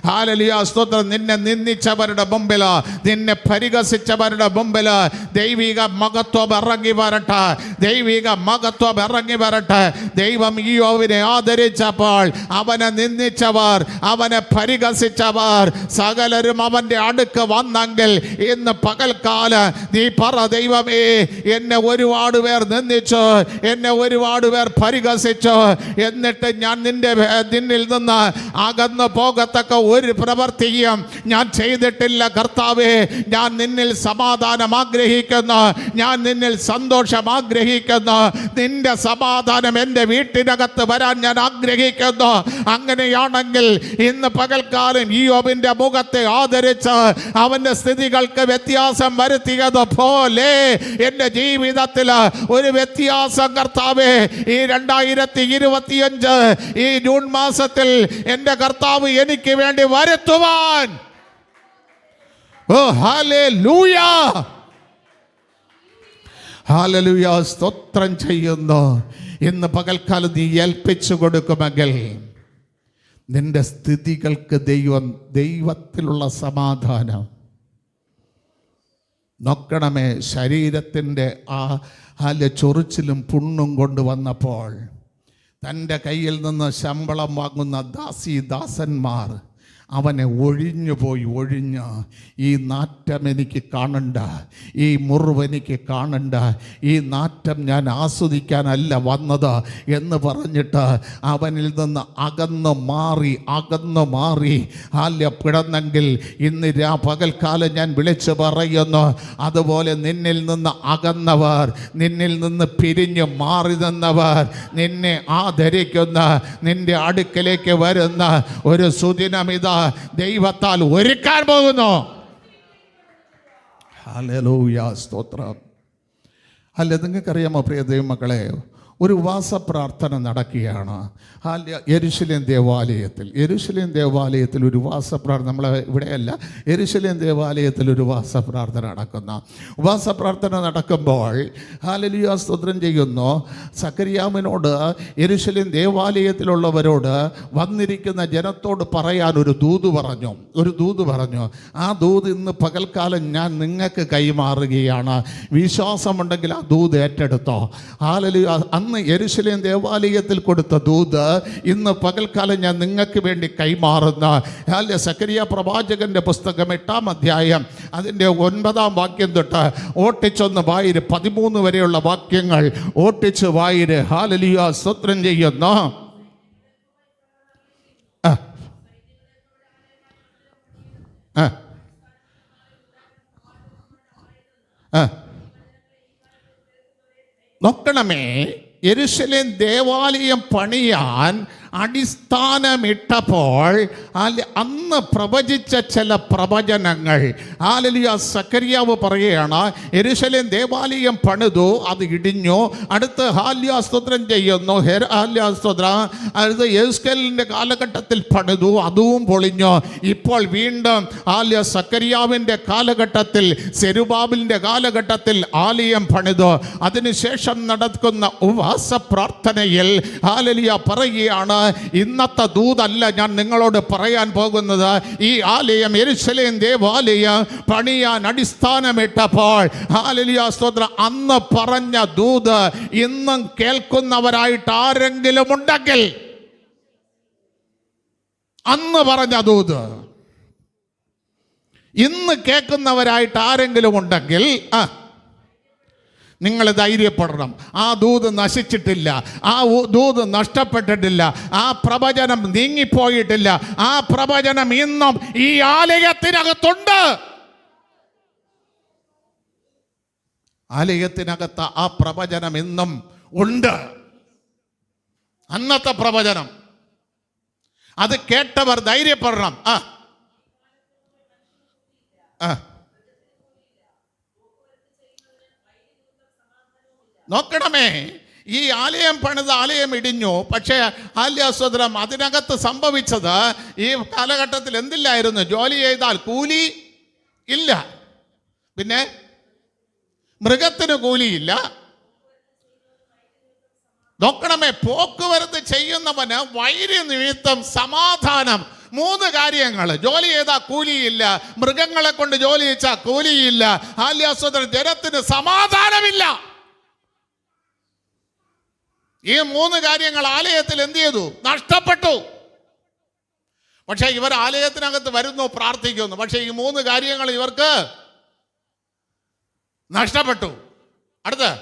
ഹല്ലേലൂയ, സ്തോത്രം. നിന്നെ നിന്ദിച്ചവരുടെ മുമ്പിൽ, നിന്നെ പരിഹസിച്ചവരുടെ മുമ്പിൽ ദൈവിക മഹത്വം ഇറങ്ങി വരട്ടെ, ദൈവിക മഹത്വം ഇറങ്ങി വരട്ടെ. ദൈവം ഇയ്യോബിനെ ആദരിച്ചപ്പോൾ അവനെ നിന്ദിച്ചവർ, അവനെ പരിഹസിച്ചവർ സകലരും അവൻ്റെ അടുക്ക് വന്നെങ്കിൽ, ഇന്ന് പകൽക്കാലം നീ പറ, ദൈവമേ എന്നെ ഒരുപാട് പേർ നിന്ദിച്ചു, എന്നെ ഒരുപാട് പേർ പരിഹസിച്ചു, എന്നിട്ട് ഞാൻ നിന്നിൽ നിന്ന് അകന്നു പോകത്തക്ക ഒരു പ്രവൃത്തിയും ഞാൻ ചെയ്തിട്ടില്ല. കർത്താവേ, ഞാൻ നിന്നിൽ സമാധാനം ആഗ്രഹിക്കുന്നു, ഞാൻ നിന്നിൽ സന്തോഷം ആഗ്രഹിക്കുന്നു, നിന്റെ സമാധാനം എൻ്റെ വീട്ടിനകത്ത് വരാൻ ഞാൻ ആഗ്രഹിക്കുന്നു. അങ്ങനെയാണെങ്കിൽ ഇന്ന് പകൽക്കാലം ഇയ്യോബിന്റെ മുഖത്തെ ആദരിച്ച് അവൻ്റെ സ്ഥിതികൾക്ക് വ്യത്യാസം വരുത്തിയതുപോലെ എൻ്റെ ജീവിതത്തിൽ ഒരു വ്യത്യാസം കർത്താവേ ഈ 2025 ഈ ജൂൺ മാസത്തിൽ എൻ്റെ കർത്താവ് എനിക്ക് വേണ്ടി വരുത്തുവാൻ. ഓ ഹല്ലേലൂയ, ഹല്ലേലൂയ, സ്തോത്രം ചെയ്യുന്നു. ഇന്ന് പകൽക്കാലം നീ ഏൽപ്പിച്ചു കൊടുക്കുമെങ്കിൽ നിന്റെ സ്ഥിതികൾക്ക് ദൈവത്തിലുള്ള സമാധാനം. നോക്കണമേ, ശരീരത്തിൻ്റെ ചൊറിച്ചിലും പുണ്ണും കൊണ്ടുവന്നപ്പോൾ തൻ്റെ കയ്യിൽ നിന്ന് ശമ്പളം വാങ്ങുന്ന ദാസന്മാർ അവനെ ഒഴിഞ്ഞ് ഈ നാറ്റം എനിക്ക് കാണണ്ട, ഈ മുറിവ് എനിക്ക് കാണണ്ട, ഈ നാറ്റം ഞാൻ ആസ്വദിക്കാനല്ല വന്നത് എന്ന് പറഞ്ഞിട്ട് അവനിൽ നിന്ന് അകന്നു മാറി പിടന്നെങ്കിൽ ഇന്ന് പകൽക്കാലം ഞാൻ വിളിച്ചു പറയുന്നു, അതുപോലെ നിന്നിൽ നിന്ന് അകന്നവർ, നിന്നിൽ നിന്ന് പിരിഞ്ഞു മാറി നിന്നവർ, നിന്നെ ആദരിക്കുന്ന, നിന്റെ അടുക്കലേക്ക് വരുന്ന ഒരു സുദിനമിത ദൈവത്താൽ ഒരുക്കാൻ പോകുന്നു. ഹല്ലേലൂയ, സ്തോത്രം. അല്ല, നിങ്ങൾക്കറിയാമോ പ്രിയ ദൈവമക്കളെ, ഒരു ഉപവാസ പ്രാർത്ഥന നടക്കുകയാണ് യെരുശലേം ദേവാലയത്തിൽ ഒരു ഉപവാസ പ്രാർത്ഥന. നമ്മളെ ഇവിടെയല്ല, യെരുശലേം ദേവാലയത്തിൽ ഒരു ഉപവാസ പ്രാർത്ഥന നടക്കുന്ന ഉപവാസ പ്രാർത്ഥന നടക്കുമ്പോൾ ഹല്ലേലൂയ, സ്തോത്രം ചെയ്യുന്നു. സക്കറിയാവിനോട് യെരുശലേം ദേവാലയത്തിലുള്ളവരോട് വന്നിരിക്കുന്ന ജനത്തോട് പറയാൻ ഒരു ദൂത് പറഞ്ഞു. ആ ദൂത് ഇന്ന് പകൽക്കാലം ഞാൻ നിങ്ങൾക്ക് കൈമാറുകയാണ്. വിശ്വാസമുണ്ടെങ്കിൽ ആ ദൂത് ഏറ്റെടുത്തോ. ഹല്ലേലൂയ. അന്ന് യെരുശലേം ദേവാലയത്തിൽ കൊടുത്ത ദൂത് ഇന്ന് പകൽക്കാലം ഞാൻ നിങ്ങൾക്ക് വേണ്ടി കൈമാറുന്ന സക്കറിയ പ്രവാചകന്റെ പുസ്തകം 8-ാം അധ്യായം അതിൻ്റെ 9-ാം വാക്യം തൊട്ട് ഓട്ടിച്ചൊന്ന് വായിര്, 13 വരെയുള്ള വാക്യങ്ങൾ ഓട്ടിച്ച് വായിര്. ഹല്ലേലൂയ, സ്തോത്രം ചെയ്യുന്നു. നോക്കണമേ, യെരുശലേം ദേവാലയം പണിയാൻ അടിസ്ഥാനമിട്ടപ്പോൾ അന്ന് പ്രവചിച്ച ചില പ്രവചനങ്ങൾ സക്കറിയാവ് പറയുകയാണ്. യെരുശലേം ദേവാലയം പണിതു, അത് ഇടിഞ്ഞു. അടുത്ത് സ്തോത്രം ചെയ്യുന്നു, അടുത്ത് യെഹൂസ്കേലിൻ്റെ കാലഘട്ടത്തിൽ പണിതു, അതും പൊളിഞ്ഞു. ഇപ്പോൾ വീണ്ടും സക്കറിയാവിൻ്റെ കാലഘട്ടത്തിൽ, സെരുബാബിലിൻ്റെ കാലഘട്ടത്തിൽ ആലയം പണിതു. അതിനുശേഷം നടക്കുന്ന ഉപവാസ പ്രാർത്ഥനയിൽ പറയുകയാണ്, ഇന്നത്തെ ദൂതല്ല ഞാൻ നിങ്ങളോട് പറയാൻ പോകുന്നത്. ഈ ആലയം, യെരുശലേം ദേവാലയം പണിയാൻ അടിസ്ഥാനമിട്ടപ്പോൾ ഹല്ലേലൂയ, സ്തോത്രം, അന്ന് പറഞ്ഞ ദൂത് ഇന്നും കേൾക്കുന്നവരായിട്ട് ആരെങ്കിലും ഉണ്ടെങ്കിൽ, അന്ന് പറഞ്ഞ ദൂത് ഇന്ന് കേൾക്കുന്നവരായിട്ട് ആരെങ്കിലും ഉണ്ടെങ്കിൽ നിങ്ങൾ ധൈര്യപ്പെടണം. ആ ദൂത് നശിച്ചിട്ടില്ല, ആ ദൂത് നഷ്ടപ്പെട്ടിട്ടില്ല, ആ പ്രവചനം നീങ്ങിപ്പോയിട്ടില്ല. ആ പ്രവചനം ഇന്നും ഈ ആലയത്തിനകത്തുണ്ട്. ആലയത്തിനകത്ത് ആ പ്രവചനം ഇന്നും ഉണ്ട്. അന്നത്തെ പ്രവചനം അത് കേട്ടവർ ധൈര്യപ്പെടണം. നോക്കണമേ, ഈ ആലയം പണിത് ആലയം ഇടിഞ്ഞു. പക്ഷേ ആല്യാസ്വദ്രം അതിനകത്ത് സംഭവിച്ചത്, ഈ കാലഘട്ടത്തിൽ എന്തില്ലായിരുന്നു? ജോലി ചെയ്താൽ കൂലി ഇല്ല, പിന്നെ മൃഗത്തിന് കൂലിയില്ല. നോക്കണമേ, പോക്കുവരത്ത് ചെയ്യുന്നവന് വൈര്യ നിമിത്തം സമാധാനം. 3 കാര്യങ്ങൾ. ജോലി ചെയ്താൽ കൂലിയില്ല, മൃഗങ്ങളെ കൊണ്ട് ജോലി ചെയ്താൽ കൂലിയില്ല, ആല്യാസ്വദ്രം ജനത്തിന് സമാധാനമില്ല. ഈ 3 കാര്യങ്ങൾ ആലയത്തിൽ എന്ത് ചെയ്തു? നഷ്ടപ്പെട്ടു. പക്ഷെ ഇവർ ആലയത്തിനകത്ത് വരുന്നു, പ്രാർത്ഥിക്കുന്നു. പക്ഷെ ഈ 3 കാര്യങ്ങൾ ഇവർക്ക് നഷ്ടപ്പെട്ടു. അടുത്ത്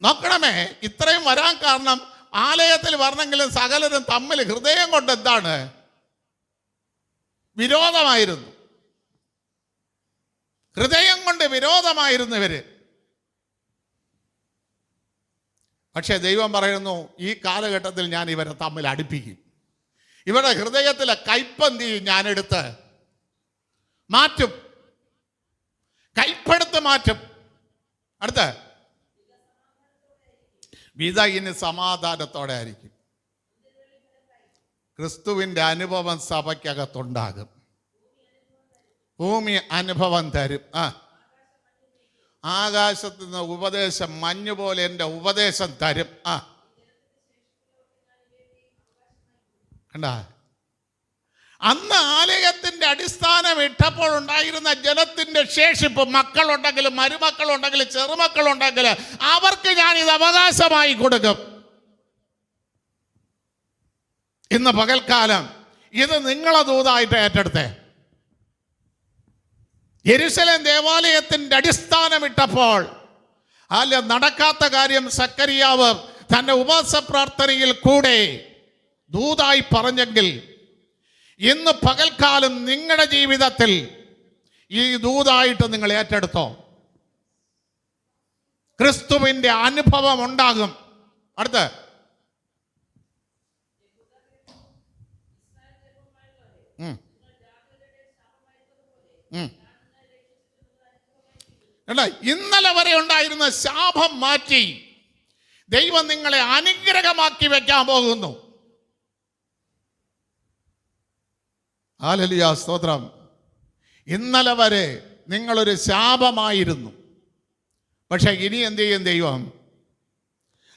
നോക്കണമേ, ഇത്രയും വരാൻ കാരണം ആലയത്തിൽ വരണമെങ്കിലും സകലരും തമ്മിൽ ഹൃദയം കൊണ്ട് എന്താണ് വിരോധമായിരുന്നു. ഹൃദയം കൊണ്ട് വിരോധമായിരുന്നു ഇവര്. പക്ഷെ ദൈവം പറയുന്നു, ഈ കാലഘട്ടത്തിൽ ഞാൻ ഇവരെ തമ്മിൽ അടുപ്പിക്കും. ഇവരുടെ ഹൃദയത്തിലെ കയ്പന്തി ഞാനെടുത്ത് മാറ്റും, കയ്പെടുത്ത് മാറ്റും. അടുത്ത വിധ ഇനി സമാധാനത്തോടെ ആയിരിക്കും. ക്രിസ്തുവിൻ്റെ അനുഭവം സഭയ്ക്കകത്തുണ്ടാകും. ഭൂമി അനുഭവം തരും. ആകാശത്ത് നിന്ന് ഉപദേശം മഞ്ഞ് പോലെ എൻ്റെ ഉപദേശം തരും. കണ്ട, അന്ന് ആലയത്തിന്റെ അടിസ്ഥാനം ഇട്ടപ്പോൾ ഉണ്ടായിരുന്ന ജനത്തിന്റെ ശേഷിപ്പ്, മക്കളുണ്ടെങ്കിലും മരുമക്കളുണ്ടെങ്കിലും ചെറുമക്കളുണ്ടെങ്കിലും അവർക്ക് ഞാൻ ഇത് അവകാശമായി കൊടുക്കും. ഇന്ന് പകൽക്കാലം ഇത് നിങ്ങളെ ദൂതായിട്ട് ഏറ്റെടുത്തേ. യെരുശലേം ദേവാലയത്തിന്റെ അടിസ്ഥാനമിട്ടപ്പോൾ അല്ല നടക്കാത്ത കാര്യം സക്കറിയാവ് തൻ്റെ ഉപവാസ പ്രാർത്ഥനയിൽ കൂടെ ദൂതായി പറഞ്ഞെങ്കിൽ ഇന്ന് പകൽക്കാലം നിങ്ങളുടെ ജീവിതത്തിൽ ഈ ദൂതായിട്ട് നിങ്ങൾ ഏറ്റെടുത്തോ. ക്രിസ്തുവിൻ്റെ അനുഭവം ഉണ്ടാകും. അടുത്ത് ഇന്നലെ വരെ ഉണ്ടായിരുന്ന ശാപം മാറ്റി ദൈവം നിങ്ങളെ അനുഗ്രഹമാക്കി വെക്കാൻ പോകുന്നു. ഹല്ലേലൂയ, സ്തോത്രം. ഇന്നലെ വരെ നിങ്ങളൊരു ശാപമായിരുന്നു. പക്ഷെ ഇനി എന്ത് ചെയ്യും? ദൈവം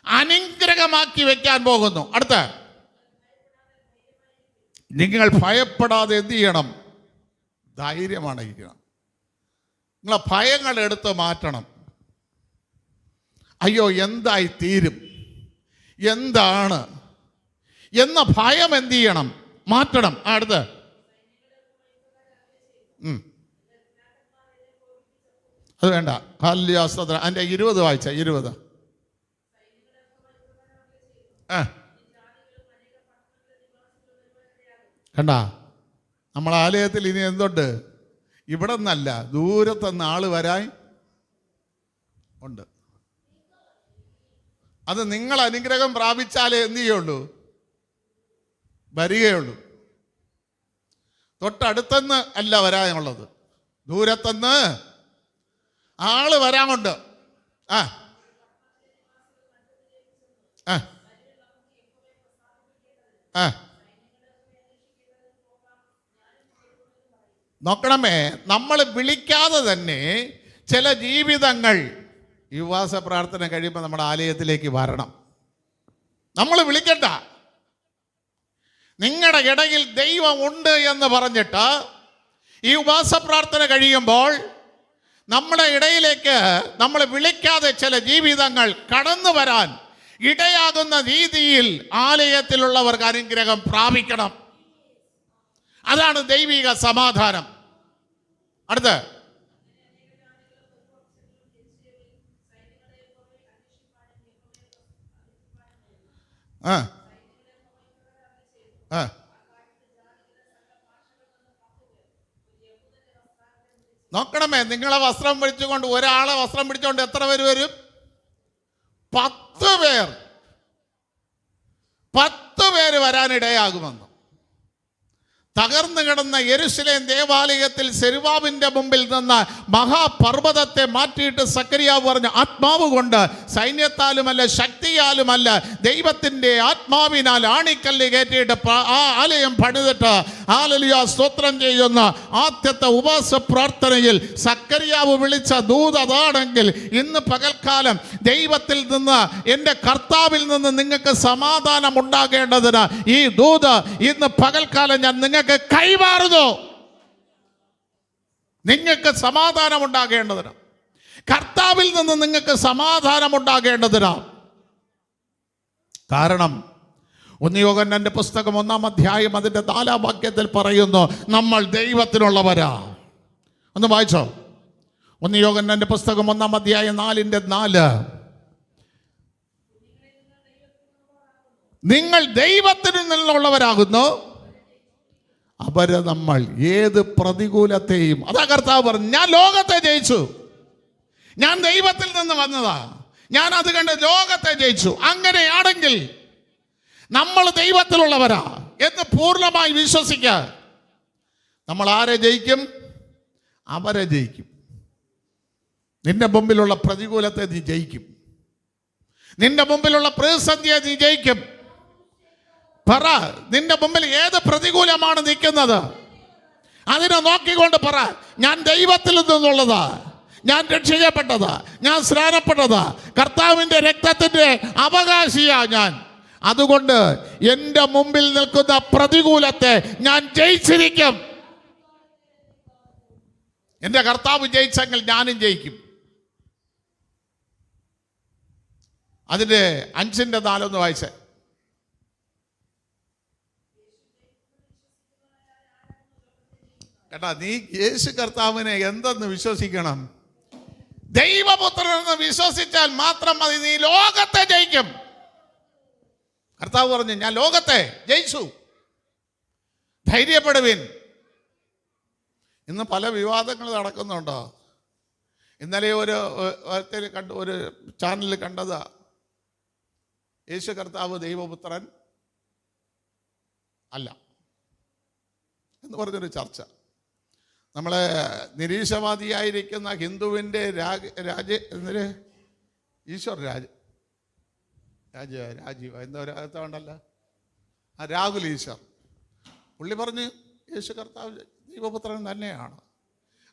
അനുഗ്രഹമാക്കി വെക്കാൻ പോകുന്നു. അടുത്ത നിങ്ങൾ ഭയപ്പെടാതെ എന്ത് ചെയ്യണം? ധൈര്യമാണ് ഇരിക്കണം. നിങ്ങളെ ഭയങ്ങൾ എടുത്ത് മാറ്റണം. അയ്യോ എന്തായി തീരും, എന്താണ് എന്ന ഭയം എന്ത് ചെയ്യണം? മാറ്റണം. അടുത്ത് അത് വേണ്ട. ഹല്ലേലൂയ, സ്തോത്രം. അതിൻ്റെ 20 വായിച്ച 20. കണ്ട, നമ്മളെ ആലയത്തിൽ ഇനി എന്തുണ്ട്? ഇവിടെ നിന്നല്ല, ദൂരത്തുനിന്ന് ആള് വരാൻ ഉണ്ട്. അത് നിങ്ങൾ അനുഗ്രഹം പ്രാപിച്ചാലേ എന്ത് ചെയ്യുള്ളൂ? വരികയുള്ളൂ. തൊട്ടടുത്തുനിന്ന് അല്ല വരാനുള്ളത്, ദൂരത്തുനിന്ന് ആള് വരാനുണ്ട്. നോക്കണമേ, നമ്മൾ വിളിക്കാതെ തന്നെ ചില ജീവിതങ്ങൾ ഈ ഉപവാസ പ്രാർത്ഥന കഴിയുമ്പോൾ നമ്മുടെ ആലയത്തിലേക്ക് വരണം. നമ്മൾ വിളിക്കണ്ട. നിങ്ങളുടെ ഇടയിൽ ദൈവം ഉണ്ട് എന്ന് പറഞ്ഞിട്ട് ഈ ഉപവാസ പ്രാർത്ഥന കഴിയുമ്പോൾ നമ്മുടെ ഇടയിലേക്ക് നമ്മൾ വിളിക്കാതെ ചില ജീവിതങ്ങൾ കടന്നു വരാൻ ഇടയാകുന്ന രീതിയിൽ ആലയത്തിലുള്ളവർക്ക് അനുഗ്രഹം പ്രാപിക്കണം. അതാണ് ദൈവിക സമാധാനം. അടുത്ത് നോക്കണമേ, നിങ്ങളെ വസ്ത്രം പിടിച്ചുകൊണ്ട്, ഒരാളെ വസ്ത്രം പിടിച്ചുകൊണ്ട് എത്ര പേര് വരും? 10 പേർ. 10 പേര് വരാനിടയാകുമെന്ന്. തകർന്നു കിടന്ന യെരുശലേം ദേവാലയത്തിൽ സെരുബാബിന്റെ മുമ്പിൽ നിന്ന് മഹാപർവ്വതത്തെ മാറ്റിയിട്ട് സക്കറിയാവ് പറഞ്ഞു, ആത്മാവ് കൊണ്ട്, സൈന്യത്താലുമല്ല ശക്തിയാലുമല്ല, ദൈവത്തിൻ്റെ ആത്മാവിനാൽ ആണിക്കല്ല് കയറ്റിയിട്ട് ആ ആലയം പണിതിട്ട് ഹല്ലേലൂയ സ്തോത്രം ചെയ്യുന്ന ആദ്യത്തെ ഉപവാസ പ്രാർത്ഥനയിൽ സക്കറിയാവ് വിളിച്ച ദൂത് അതാണെങ്കിൽ ഇന്ന് പകൽക്കാലം ദൈവത്തിൽ നിന്ന്, എൻ്റെ കർത്താവിൽ നിന്ന് നിങ്ങൾക്ക് സമാധാനം ഉണ്ടാകേണ്ടതിന് ഈ ദൂത് ഇന്ന് പകൽക്കാലം ഞാൻ നിങ്ങൾക്ക് കൈമാറുന്നു. നിങ്ങൾക്ക് സമാധാനം ഉണ്ടാകേണ്ടതിന്, കർത്താവിൽ നിന്ന് നിങ്ങൾക്ക് സമാധാനം ഉണ്ടാകേണ്ടതിന്. കാരണം 1 യോഹന്നാന്റെ പുസ്തകം 1-ാം അധ്യായം അതിൻ്റെ 4-ാം വാക്യത്തിൽ പറയുന്നു, നമ്മൾ ദൈവത്തിനുള്ളവരാ. ഒന്ന് വായിച്ചോ. 1 യോഹന്നാന്റെ പുസ്തകം 1-ാം അധ്യായം 4-ന്റെ 4. നിങ്ങൾ ദൈവത്തിൽ നിന്നുള്ളവരാകുന്നു, അവരെ നമ്മൾ ഏത് പ്രതികൂലത്തെയും. അതാ കർത്താവ് പറഞ്ഞു, ഞാൻ ലോകത്തെ ജയിച്ചു, ഞാൻ ദൈവത്തിൽ നിന്ന് വന്നതാ, ഞാൻ അത് കണ്ട് ലോകത്തെ ജയിച്ചു. അങ്ങനെയാണെങ്കിൽ നമ്മൾ ദൈവത്തിലുള്ളവരാ എന്ന് പൂർണ്ണമായി വിശ്വസിക്കുക. നമ്മൾ ആരെ ജയിക്കും? അവരെ ജയിക്കും. നിന്റെ മുമ്പിലുള്ള പ്രതികൂലത്തെ നീ ജയിക്കും. നിന്റെ മുമ്പിലുള്ള പ്രതിസന്ധിയെ നീ ജയിക്കും. പറ, നിന്റെ മുമ്പിൽ ഏത് പ്രതികൂലമാണ് നിൽക്കുന്നത്, അതിനെ നോക്കിക്കൊണ്ട് പറ, ഞാൻ ദൈവത്തിൽ നിന്നുള്ളതാ, ഞാൻ രക്ഷിക്കപ്പെട്ടതാ, ഞാൻ സ്നാനപ്പെട്ടതാ, കർത്താവിൻ്റെ രക്തത്തിൻ്റെ അവകാശിയാ ഞാൻ. അതുകൊണ്ട് എൻ്റെ മുമ്പിൽ നിൽക്കുന്ന പ്രതികൂലത്തെ ഞാൻ ജയിച്ചിരിക്കും. എൻ്റെ കർത്താവ് ജയിച്ചെങ്കിൽ ഞാനും ജയിക്കും. അതിൻ്റെ 5:4 വായിച്ചേ. കേട്ടാ, നീ യേശു കർത്താവിനെ എന്തെന്ന് വിശ്വസിക്കണം? ദൈവപുത്രനെന്ന് വിശ്വസിച്ചാൽ മാത്രം മതി, നീ ലോകത്തെ ജയിക്കും. കർത്താവ് പറഞ്ഞു, ഞാൻ ലോകത്തെ ജയിച്ചു, ധൈര്യപ്പെടുവിൻ. ഇന്ന് പല വിവാദങ്ങൾ നടക്കുന്നുണ്ടോ? ഇന്നലെ ഒരു ചാനലിൽ കണ്ടതാ, യേശു കർത്താവ് ദൈവപുത്രൻ അല്ല എന്ന് പറഞ്ഞൊരു ചർച്ച. നമ്മളെ നിരീശ്വരവാദിയായിരിക്കുന്ന ഹിന്ദുവിൻ്റെ ഈശ്വർ രാജീവ് എന്തോണ്ടല്ലോ, ആ രാഹുൽ ഈശ്വർ, പുള്ളി പറഞ്ഞ് യേശു കർത്താവ് ദൈവപുത്രൻ തന്നെയാണ്.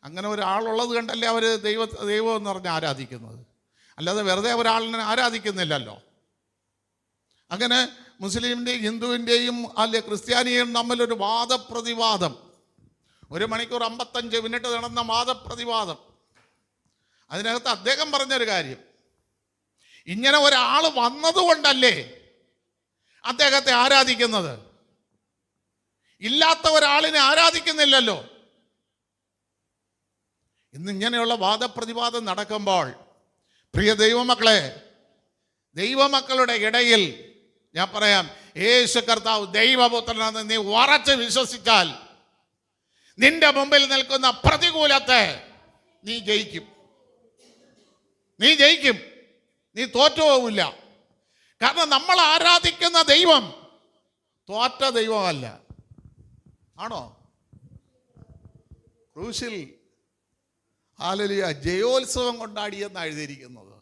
അങ്ങനെ ഒരാളുള്ളത് കണ്ടല്ലേ അവർ ദൈവം എന്ന് പറഞ്ഞ് ആരാധിക്കുന്നത്, അല്ലാതെ വെറുതെ ഒരാളിനെ ആരാധിക്കുന്നില്ലല്ലോ. അങ്ങനെ മുസ്ലിമിൻ്റെയും ഹിന്ദുവിൻ്റെയും അല്ലെ ക്രിസ്ത്യാനിയും തമ്മിലൊരു വാദപ്രതിവാദം, 1 മണിക്കൂർ 55 മിനിറ്റ് നടന്ന വാദപ്രതിവാദം. അതിനകത്ത് അദ്ദേഹം പറഞ്ഞൊരു കാര്യം, ഇങ്ങനെ ഒരാൾ വന്നതുകൊണ്ടല്ലേ അദ്ദേഹത്തെ ആരാധിക്കുന്നത്, ഇല്ലാത്ത ഒരാളിനെ ആരാധിക്കുന്നില്ലല്ലോ. ഇന്നിങ്ങനെയുള്ള വാദപ്രതിവാദം നടക്കുമ്പോൾ പ്രിയ ദൈവമക്കളെ, ദൈവമക്കളുടെ ഇടയിൽ ഞാൻ പറയാം, യേശു കർത്താവ് ദൈവപുത്രനാണെന്ന് നീ ഉറച്ച് വിശ്വസിച്ചാൽ നിന്റെ മുമ്പിൽ നിൽക്കുന്ന പ്രതികൂലത്തെ നീ ജയിക്കും. നീ ജയിക്കും, നീ തോറ്റുപോകില്ല. കാരണം നമ്മൾ ആരാധിക്കുന്ന ദൈവം തോറ്റ ദൈവമല്ല. ആണോ? ക്രൂശിൽ ഹല്ലേലൂയ ജയോത്സവം കൊണ്ടാടിയെന്നാണ് എഴുതിയിരിക്കുന്നത്.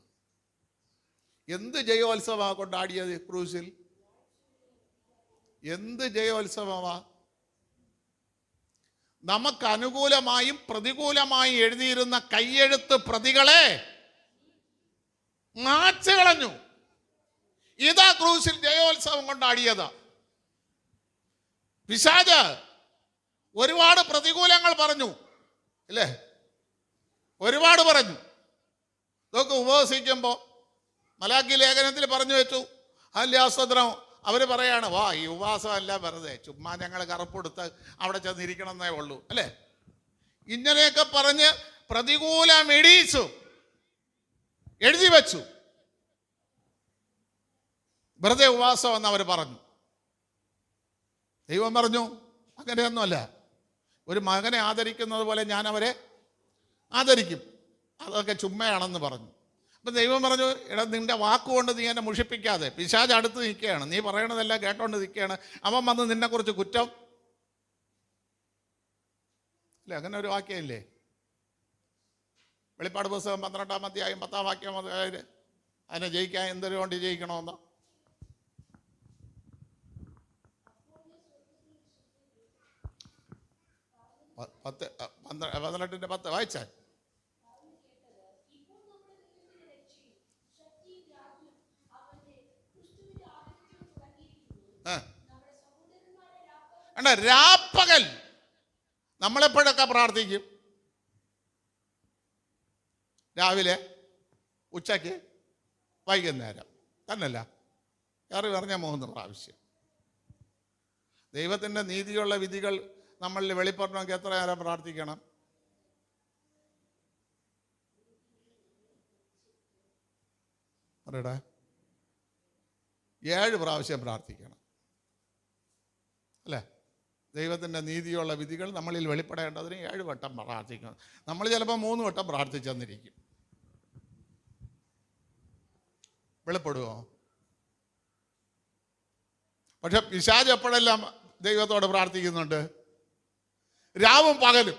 എന്ത് ജയോത്സവമാണ് കൊണ്ടാടിയത് ക്രൂശിൽ? എന്ത് ജയോത്സവമാ? നമുക്ക് അനുകൂലമായും പ്രതികൂലമായും എഴുതിയിരുന്ന കയ്യെഴുത്ത് പ്രതികളെ മാച്ചു കളഞ്ഞു. ഇതാ ക്രൂശിൽ ജയോത്സവം കൊണ്ടാടിയത്. പിശാച് ഒരുപാട് പ്രതികൂലങ്ങൾ പറഞ്ഞു, അല്ലേ? ഒരുപാട് പറഞ്ഞു. ഇതൊക്കെ ഉപവസിക്കുമ്പോൾ മലാക്കി ലേഖനത്തിൽ പറഞ്ഞു വെച്ചു, ഹല്യാസ്തോത്രം. അവർ പറയാണ്, വാ ഈ ഉപവാസമല്ല വെറുതെ, ചുമ്മാ ഞങ്ങൾ കറുപ്പെടുത്ത് അവിടെ ചെന്നിരിക്കണം എന്നേ ഉള്ളൂ, അല്ലേ? ഇങ്ങനെയൊക്കെ പറഞ്ഞ് പ്രതികൂലം എഴുതി വെച്ചു. വെറുതെ ഉപവാസം എന്ന് അവർ പറഞ്ഞു. ദൈവം പറഞ്ഞു, അങ്ങനെയൊന്നുമല്ല, ഒരു മകനെ ആദരിക്കുന്നത് പോലെ ഞാൻ അവരെ ആദരിക്കും, അതൊക്കെ ചുമ്മയാണെന്ന് പറഞ്ഞു. അപ്പം ദൈവം പറഞ്ഞു, എടാ നിന്റെ വാക്കുകൊണ്ട് നീ എന്നെ മുഷിപ്പിക്കാതെ, പിശാച് അടുത്ത് നിൽക്കുകയാണ്, നീ പറയണതെല്ലാം കേട്ടോണ്ട് നിൽക്കുകയാണ്, അവൻ വന്ന് നിന്നെക്കുറിച്ച് കുറ്റം അല്ലേ? അങ്ങനെ ഒരു വാക്യമില്ലേ? വെളിപ്പാട് പുസ്തകം 12-ാം അധ്യായം 10-ാം വാക്യം അതിനെ ജയിക്കാൻ എന്തൊരു കൊണ്ട് ജയിക്കണമെന്നോ? പത്ത് 18-10 വായിച്ചാൽ രാപ്പകൽ നമ്മളെപ്പോഴൊക്കെ പ്രാർത്ഥിക്കും? രാവിലെ, ഉച്ചയ്ക്ക്, വൈകുന്നേരം തന്നല്ല, കയറി പറഞ്ഞ 3 പ്രാവശ്യം. ദൈവത്തിൻ്റെ നീതിയുള്ള വിധികൾ നമ്മളിൽ വെളിപ്പെടണമെങ്കിൽ എത്ര നേരം പ്രാർത്ഥിക്കണം? പറയടാ. 7 പ്രാവശ്യം പ്രാർത്ഥിക്കണം. അല്ലേ? ദൈവത്തിൻ്റെ നീതിയുള്ള വിധികൾ നമ്മളിൽ വെളിപ്പെടേണ്ടതിന് 7 വട്ടം പ്രാർത്ഥിക്കണം. നമ്മൾ ചിലപ്പോൾ 3 വട്ടം പ്രാർത്ഥിച്ചെന്നിരിക്കും. വെളിപ്പെടുമോ? പക്ഷെ പിശാച് എപ്പോഴെല്ലാം ദൈവത്തോട് പ്രാർത്ഥിക്കുന്നുണ്ട്? രാവും പകലും.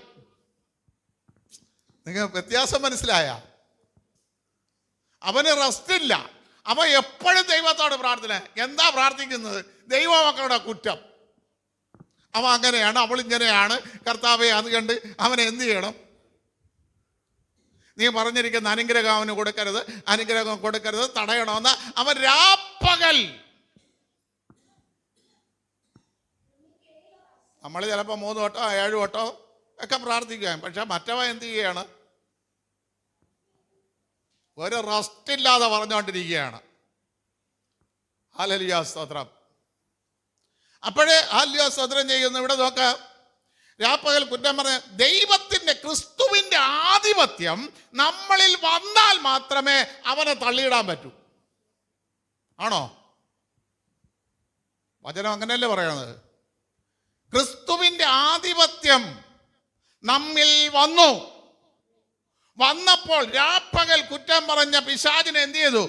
നിങ്ങൾ വ്യത്യാസം മനസ്സിലായ? അവന് റെസ്റ്റില്ല. അവൻ എപ്പോഴും ദൈവത്തോട് പ്രാർത്ഥന. എന്താ പ്രാർത്ഥിക്കുന്നത്? ദൈവമക്കളുടെ കുറ്റം. അവൻ അങ്ങനെയാണ്, അവൾ ഇങ്ങനെയാണ്, കർത്താവെ അത് കണ്ട് അവനെ എന്ത് ചെയ്യണം? നീ പറഞ്ഞിരിക്കുന്ന അനുഗ്രഹം അവന് കൊടുക്കരുത്, അനുഗ്രഹം കൊടുക്കരുത്, തടയണമെന്ന് അവൻ രാപ്പകൽ. നമ്മൾ ചിലപ്പോൾ 3 വട്ടോ 7 വട്ടോ ഒക്കെ പ്രാർത്ഥിക്കാം. പക്ഷെ മറ്റവ എന്ത് ചെയ്യാണ്? ഒരു റെസ്റ്റ് ഇല്ലാതെ പറഞ്ഞുകൊണ്ടിരിക്കുകയാണ്. ഹല്ലേലൂയ, സ്തോത്രം. അപ്പോഴേ ഹല്ലേലൂയ സ്തോത്രം ചെയ്യുന്നു. ഇവിടെ നോക്കാം, രാപ്പകൽ കുറ്റം പറഞ്ഞ ദൈവത്തിൻ്റെ ക്രിസ്തുവിൻ്റെ ആധിപത്യം നമ്മളിൽ വന്നാൽ മാത്രമേ അവനെ തള്ളിയിടാൻ പറ്റൂ. ആണോ? വചനം അങ്ങനെയല്ലേ പറയണത്? ക്രിസ്തുവിൻ്റെ ആധിപത്യം നമ്മിൽ വന്നപ്പോൾ രാപ്പകൽ കുറ്റം പറഞ്ഞ പിശാചിനെ എന്ത് ചെയ്തു?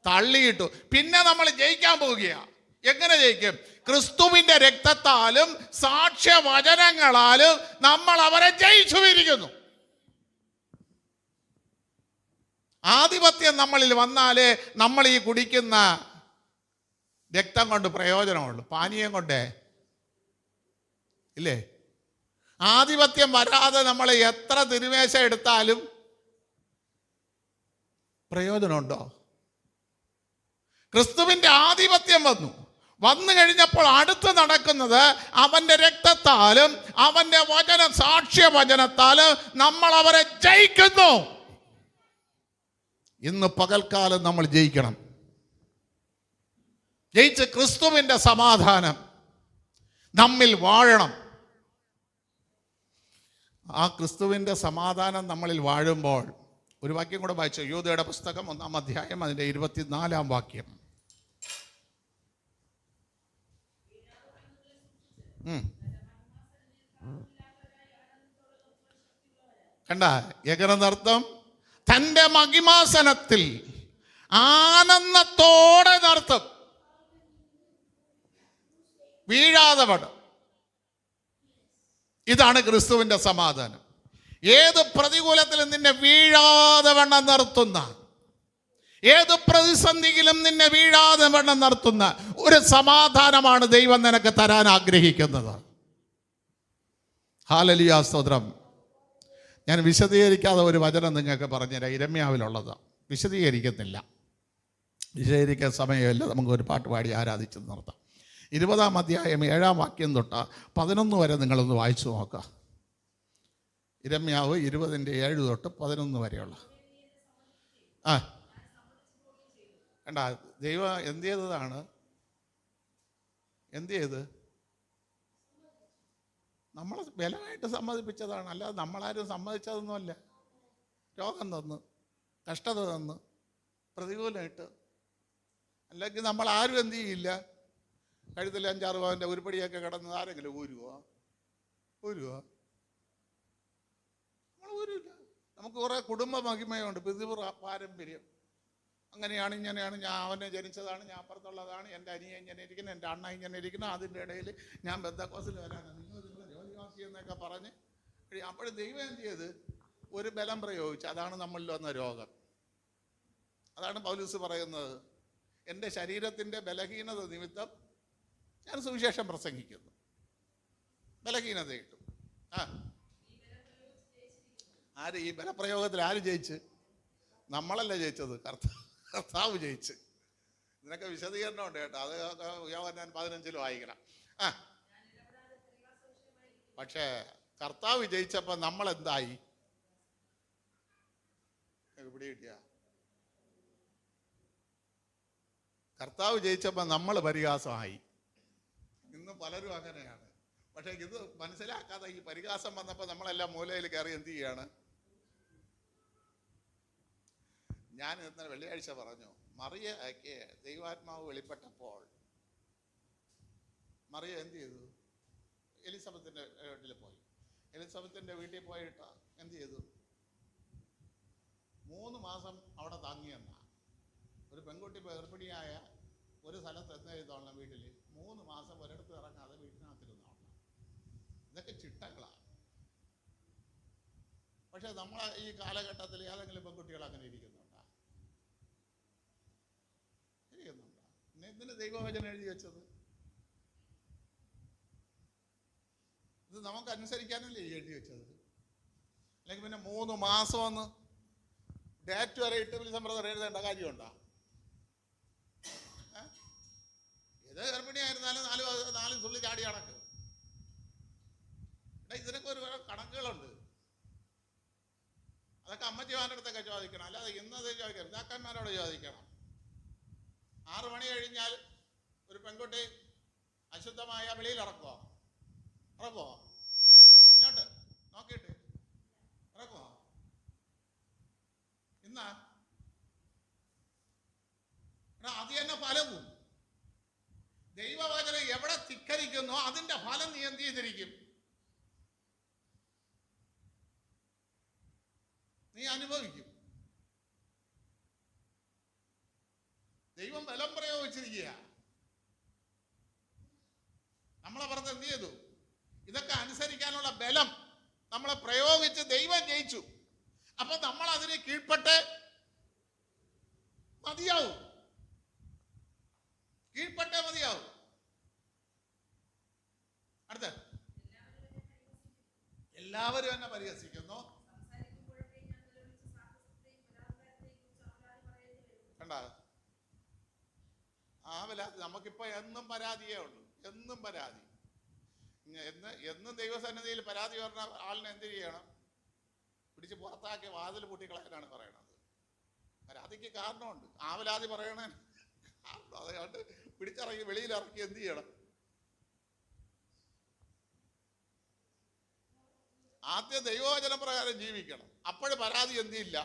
തള്ളിയിട്ടു. പിന്നെ നമ്മൾ ജയിക്കാൻ പോവുകയാണ്. എങ്ങനെ ജയിക്കും? ക്രിസ്തുവിൻ്റെ രക്തത്താലും സാക്ഷ്യവചനങ്ങളാലും നമ്മൾ അവരെ ജയിച്ചുവിരിക്കുന്നു. ആധിപത്യം നമ്മളിൽ വന്നാലേ നമ്മൾ ഈ കുടിക്കുന്ന രക്തം കൊണ്ട് പ്രയോജനമുള്ളൂ, പാനീയം കൊണ്ടേ ഇല്ലേ? ആധിപത്യം വരാതെ നമ്മൾ എത്ര തിരുമേശ എടുത്താലും പ്രയോജനമുണ്ടോ? ക്രിസ്തുവിൻ്റെ ആധിപത്യം വന്നു കഴിഞ്ഞപ്പോൾ അടുത്ത് നടക്കുന്നത് അവൻ്റെ രക്തത്താലും അവൻ്റെ സാക്ഷ്യവചനത്താലും നമ്മൾ അവരെ ജയിക്കുന്നു. ഇന്ന് പകൽക്കാലം നമ്മൾ ജയിക്കണം. ജയിച്ച് ക്രിസ്തുവിൻ്റെ സമാധാനം നമ്മിൽ വാഴണം. ആ ക്രിസ്തുവിൻ്റെ സമാധാനം നമ്മളിൽ വാഴുമ്പോൾ ഒരു വാക്യം കൂടെ വായിച്ചു. യോധയുടെ പുസ്തകം 1-ാം അധ്യായം അതിൻ്റെ 24-ാം വാക്യം. കണ്ട, എങ്ങനെന്നർത്ഥം? തൻ്റെ മഹിമാസനത്തിൽ ആനന്ദത്തോടെ നടത്തും, വീഴാതെ പടും. ഇതാണ് ക്രിസ്തുവിൻ്റെ സമാധാനം. ഏത് പ്രതികൂലത്തിലും നിന്നെ വീഴാതെ വണ്ണം നിർത്തുന്ന, ഏത് പ്രതിസന്ധിയിലും നിന്നെ വീഴാതെ വണ്ണം നിർത്തുന്ന ഒരു സമാധാനമാണ് ദൈവം നിനക്ക് തരാൻ ആഗ്രഹിക്കുന്നത്. ഹല്ലേലൂയ, സ്തോത്രം. ഞാൻ വിശദീകരിക്കാതെ ഒരു വചനം നിങ്ങൾക്ക് പറഞ്ഞുതരാം. ഇരമ്യാവിലുള്ളത് വിശദീകരിക്കുന്നില്ല, വിശദീകരിക്കാൻ സമയമില്ല. നമുക്ക് ഒരു പാട്ട് പാടി ആരാധിച്ച് നിർത്താം. 20-ാം അധ്യായം 7-ാം വാക്യം തൊട്ട് 11 വരെ നിങ്ങളൊന്ന് വായിച്ചു നോക്കുക. ഇരമ്യാവ് 20-ന്റെ 7 തൊട്ട് 11 വരെയുള്ള. കണ്ട, ദൈവം എന്ത് ചെയ്തതാണ്? എന്ത് ചെയ്ത്? നമ്മൾ ബലമായിട്ട് സമ്മതിപ്പിച്ചതാണ്. അല്ലാതെ നമ്മളാരും സമ്മതിച്ചതൊന്നുമല്ല. രോഗം തന്ന്, കഷ്ടത തന്ന്, പ്രതികൂലമായിട്ട്. അല്ലെങ്കിൽ നമ്മൾ ആരും എന്ത് ചെയ്യില്ല, കഴുത്തിൽ 5-6 പവൻ്റെ ഉരുപ്പടിയൊക്കെ കിടന്ന് ആരെങ്കിലും ഊരുവോ? നമ്മൾ ഊരില്ല. നമുക്ക് കുറേ കുടുംബ മഹിമയുണ്ട്, പിതൃ പാരമ്പര്യം. അങ്ങനെയാണ്, ഇങ്ങനെയാണ്, ഞാൻ അവനെ ജനിച്ചതാണ്, ഞാൻ അപ്പുറത്തുള്ളതാണ്, എൻ്റെ അനിയൻ ഇങ്ങനെ ഇരിക്കുന്നു, എൻ്റെ അണ്ണ ഇങ്ങനെ ഇരിക്കുന്നു, അതിൻ്റെ ഇടയിൽ ഞാൻ ബന്ധക്കോസിൽ വരാനാണ്, നിങ്ങളെ ജോലിവാസി എന്നൊക്കെ പറഞ്ഞ് അപ്പോഴും ദൈവം എന്ത് ചെയ്ത്? ഒരു ബലം പ്രയോഗിച്ചു. അതാണ് നമ്മളിൽ വന്ന രോഗം. അതാണ് പൗലോസ് പറയുന്നത്, എൻ്റെ ശരീരത്തിൻ്റെ ബലഹീനത നിമിത്തം ഞാൻ സുവിശേഷം പ്രസംഗിക്കുന്നു. ബലഹീനത കിട്ടും. ആര് ഈ ബലപ്രയോഗത്തിൽ ആര് ജയിച്ച്? നമ്മളല്ല ജയിച്ചത്, കർത്താവ് ജയിച്ച്. ഇതിനൊക്കെ വിശദീകരണമുണ്ട് കേട്ടോ. അത് യോഹന്നാൻ 15 വായിക്കണം. പക്ഷേ കർത്താവ് ജയിച്ചപ്പോൾ നമ്മളെന്തായി? ഇവിടെ കിട്ടിയ കർത്താവ് ജയിച്ചപ്പോൾ നമ്മൾ പരിഹാസമായി. ഇന്ന് പലരും അങ്ങനെയാണ്. പക്ഷേ ഇത് മനസ്സിലാക്കാതെ ഈ പരിഹാസം വന്നപ്പോൾ നമ്മളെല്ലാം മൂലയിൽ കയറി എന്ത് ചെയ്യാണ്? ഞാൻ ഇന്നലെ വെള്ളിയാഴ്ച പറഞ്ഞു, മറിയയ്ക്ക് ദൈവാത്മാവ് വെളിപ്പെട്ടപ്പോൾ മറിയ എന്ത് ചെയ്തു? എലിസബത്തിൻ്റെ വീട്ടിൽ പോയി. എലിസബത്തിൻ്റെ വീട്ടിൽ പോയിട്ട് എന്ത് ചെയ്തു? 3 മാസം അവിടെ താങ്ങിയെന്ന ഒരു പെൺകുട്ടി ഗർഭിണിയായ ഒരു സ്ഥലത്ത് എന്ത് ചെയ്തോളണം? വീട്ടിൽ 3 മാസം ഒരിടത്ത് ഇറങ്ങാതെ വീട്ടിനകത്തിരുന്നോളണം. ഇതൊക്കെ ചിട്ടകളാണ്. പക്ഷെ നമ്മളെ ഈ കാലഘട്ടത്തിൽ ഏതെങ്കിലും പെൺകുട്ടികൾ അങ്ങനെ ഇരിക്കുന്നുണ്ടോ? എന്തിന് ദൈവവചനം എഴുതി വെച്ചത്? ഇത് നമുക്ക് അനുസരിക്കാനല്ലേ എഴുതി വെച്ചത്? അല്ലെങ്കിൽ പിന്നെ 3 മാസം ഒന്ന് ഡേറ്റ് വരെ ഇട്ട് സമ്പ്രദായം എഴുതേണ്ട കാര്യമുണ്ടോ? ഏത് ഗർഭിണിയായിരുന്നാലും 4 തുള്ളി ചാടി കണക്ക്. ഇതിനൊക്കെ ഒരു കണക്കുകളുണ്ട്. അതൊക്കെ അമ്മച്ചിമാരുടെ അടുത്തൊക്കെ ചോദിക്കണം, അല്ലാതെ ഇന്നത് ചോദിക്കണം, പിതാക്കന്മാരോട് ചോദിക്കണം. 6 മണി കഴിഞ്ഞാൽ ഒരു പെൺകുട്ടി അശുദ്ധമായ വെളിയിൽ ഇറക്കുമോ? ഇങ്ങോട്ട് നോക്കിയിട്ട് ഇറക്കുമോ? ഇന്നാ അത് തന്നെ ഫലവും. ദൈവവചനം എവിടെ ധിക്കരിക്കുന്നോ അതിന്റെ ഫലം നീ എന്ത് ചെയ്തിരിക്കും? നീ അനുഭവിക്കും. ദൈവം ബലം പ്രയോഗിച്ചിരിക്കുക. നമ്മളെ പുറത്ത് എന്ത് ചെയ്തു? ഇതൊക്കെ അനുസരിക്കാനുള്ള ബലം നമ്മളെ പ്രയോഗിച്ച് ദൈവം ജയിച്ചു. അപ്പൊ നമ്മൾ അതിന് കീഴ്പ്പെട്ട് മതിയാവും. കീഴ്പ്പെട്ടേ മതിയാവും. അടുത്ത എല്ലാവരും എന്നെ പരിഹസിക്കുന്നു. കണ്ട ആ പരാതി നമുക്കിപ്പോ എന്നും പരാതിയേ ഉള്ളൂ. എന്നും പരാതി. എന്നും ദൈവസന്നിധിയിൽ പരാതി പറഞ്ഞ ആളിനെ എന്ത് ചെയ്യണം? പിടിച്ച് പുറത്താക്കി വാതിൽ പൂട്ടിക്കളയാനാണ് പറയണത്. പരാതിക്ക് കാരണമുണ്ട്. ആവലാതി പറയണേ കാരണം. അതുകൊണ്ട് പിടിച്ചിറങ്ങി വെളിയിലിറക്കി എന്ത് ചെയ്യണം? ആദ്യം ദൈവവചന പ്രകാരം ജീവിക്കണം. അപ്പോഴും പരാതി എന്തില്ല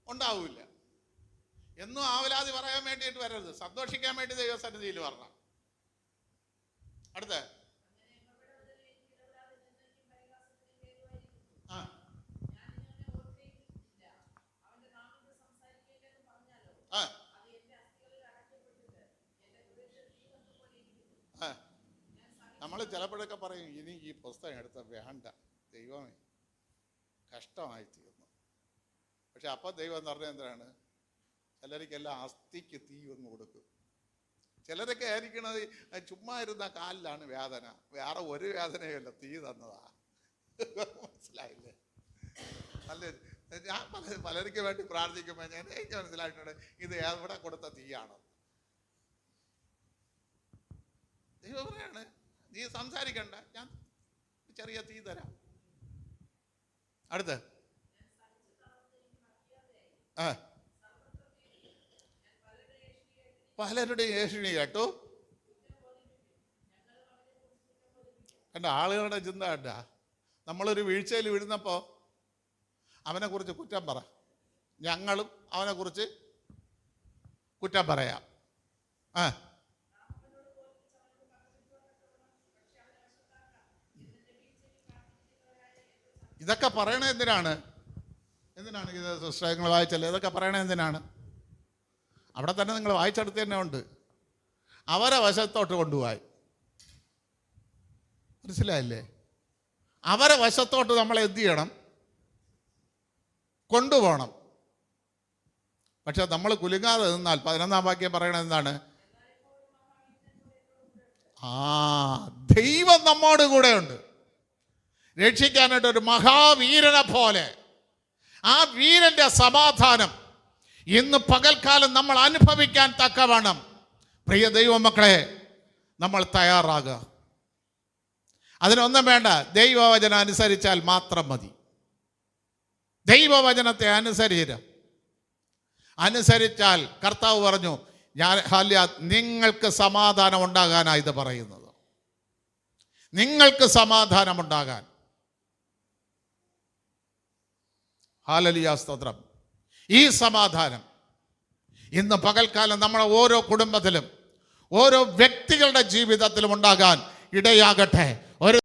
ഉണ്ടാവില്ല. എന്നും ആവലാതി പറയാൻ വേണ്ടിയിട്ട് വരരുത്. സന്തോഷിക്കാൻ വേണ്ടി ദൈവസന്നിധിയിൽ വരണം. അടുത്ത നമ്മൾ ചിലപ്പോഴൊക്കെ പറയും, ഇനി ഈ പുസ്തകം എടുത്ത വേണ്ട, ദൈവമേ കഷ്ടമായി തീർന്നു. പക്ഷെ അപ്പം ദൈവം എന്ന് പറഞ്ഞാൽ എന്താണ്? ചിലർക്കെല്ലാം അസ്ഥിക്ക് തീ ഒന്ന് കൊടുക്കും. ചിലരൊക്കെ ആയിരിക്കണത് ചുമ്മാ ഇരുന്ന കാലിലാണ് വേദന, വേറെ ഒരു വേദനയല്ല, തീ തന്നതാ. മനസ്സിലായില്ലേ? നല്ല ഞാൻ പലർക്ക് വേണ്ടി പ്രാർത്ഥിക്കുമ്പോൾ എനിക്ക് മനസ്സിലായിട്ടുണ്ട് ഇത് എവിടെ കൊടുത്ത തീയാണ്. ദൈവം പറയാണ്, നീ സംസാരിക്കണ്ട, ഞാൻ ചെറിയ തീ തരാം. അടുത്ത പലരുടെ ഏഷണി കേട്ടു. കണ്ട ആളുകളുടെ ചിന്ത കണ്ട. നമ്മളൊരു വീഴ്ചയിൽ വീഴുന്നപ്പോൾ അവനെ കുറിച്ച് കുറ്റം പറ, ഞങ്ങളും അവനെ കുറിച്ച് കുറ്റം പറയാം. ഇതൊക്കെ പറയണത് എന്തിനാണ്? ഇത് പുസ്തകങ്ങൾ വായിച്ചല്ലേ? ഇതൊക്കെ പറയണത് എന്തിനാണ്? അവിടെ തന്നെ നിങ്ങൾ വായിച്ചെടുത്ത് തന്നെ ഉണ്ട്. അവരെ വശത്തോട്ട് കൊണ്ടുപോയി. മനസ്സിലായില്ലേ? അവരെ വശത്തോട്ട് നമ്മളെ എന്ത് ചെയ്യണം? കൊണ്ടുപോകണം. പക്ഷെ നമ്മൾ കുലുങ്ങാതെ നിന്നാൽ 11-ാം വാക്യം പറയണത് എന്താണ്? ദൈവം നമ്മോട് കൂടെ ഉണ്ട്. രക്ഷിക്കാനായിട്ട് ഒരു മഹാവീരനെ പോലെ ആ വീരന്റെ സമാധാനം ഇന്ന് പകൽക്കാലം നമ്മൾ അനുഭവിക്കാൻ തക്കവണ്ണം പ്രിയ ദൈവമക്കളെ നമ്മൾ തയ്യാറാകുക. അതിനൊന്നും വേണ്ട, ദൈവവചനം അനുസരിച്ചാൽ മാത്രം മതി. ദൈവവചനത്തെ അനുസരിച്ചാൽ കർത്താവ് പറഞ്ഞു, ഞാൻ നിങ്ങൾക്ക് സമാധാനം ഉണ്ടാകാനാണ് ഇത് പറയുന്നത്. നിങ്ങൾക്ക് സമാധാനമുണ്ടാകാൻ. ഹല്ലേലൂയ, സ്തോത്രം. ഈ സമാധാനം ഇന്ന് പകൽക്കാലം നമ്മുടെ ഓരോ കുടുംബത്തിലും ഓരോ വ്യക്തികളുടെ ജീവിതത്തിലും ഉണ്ടാകാൻ ഇടയാകട്ടെ.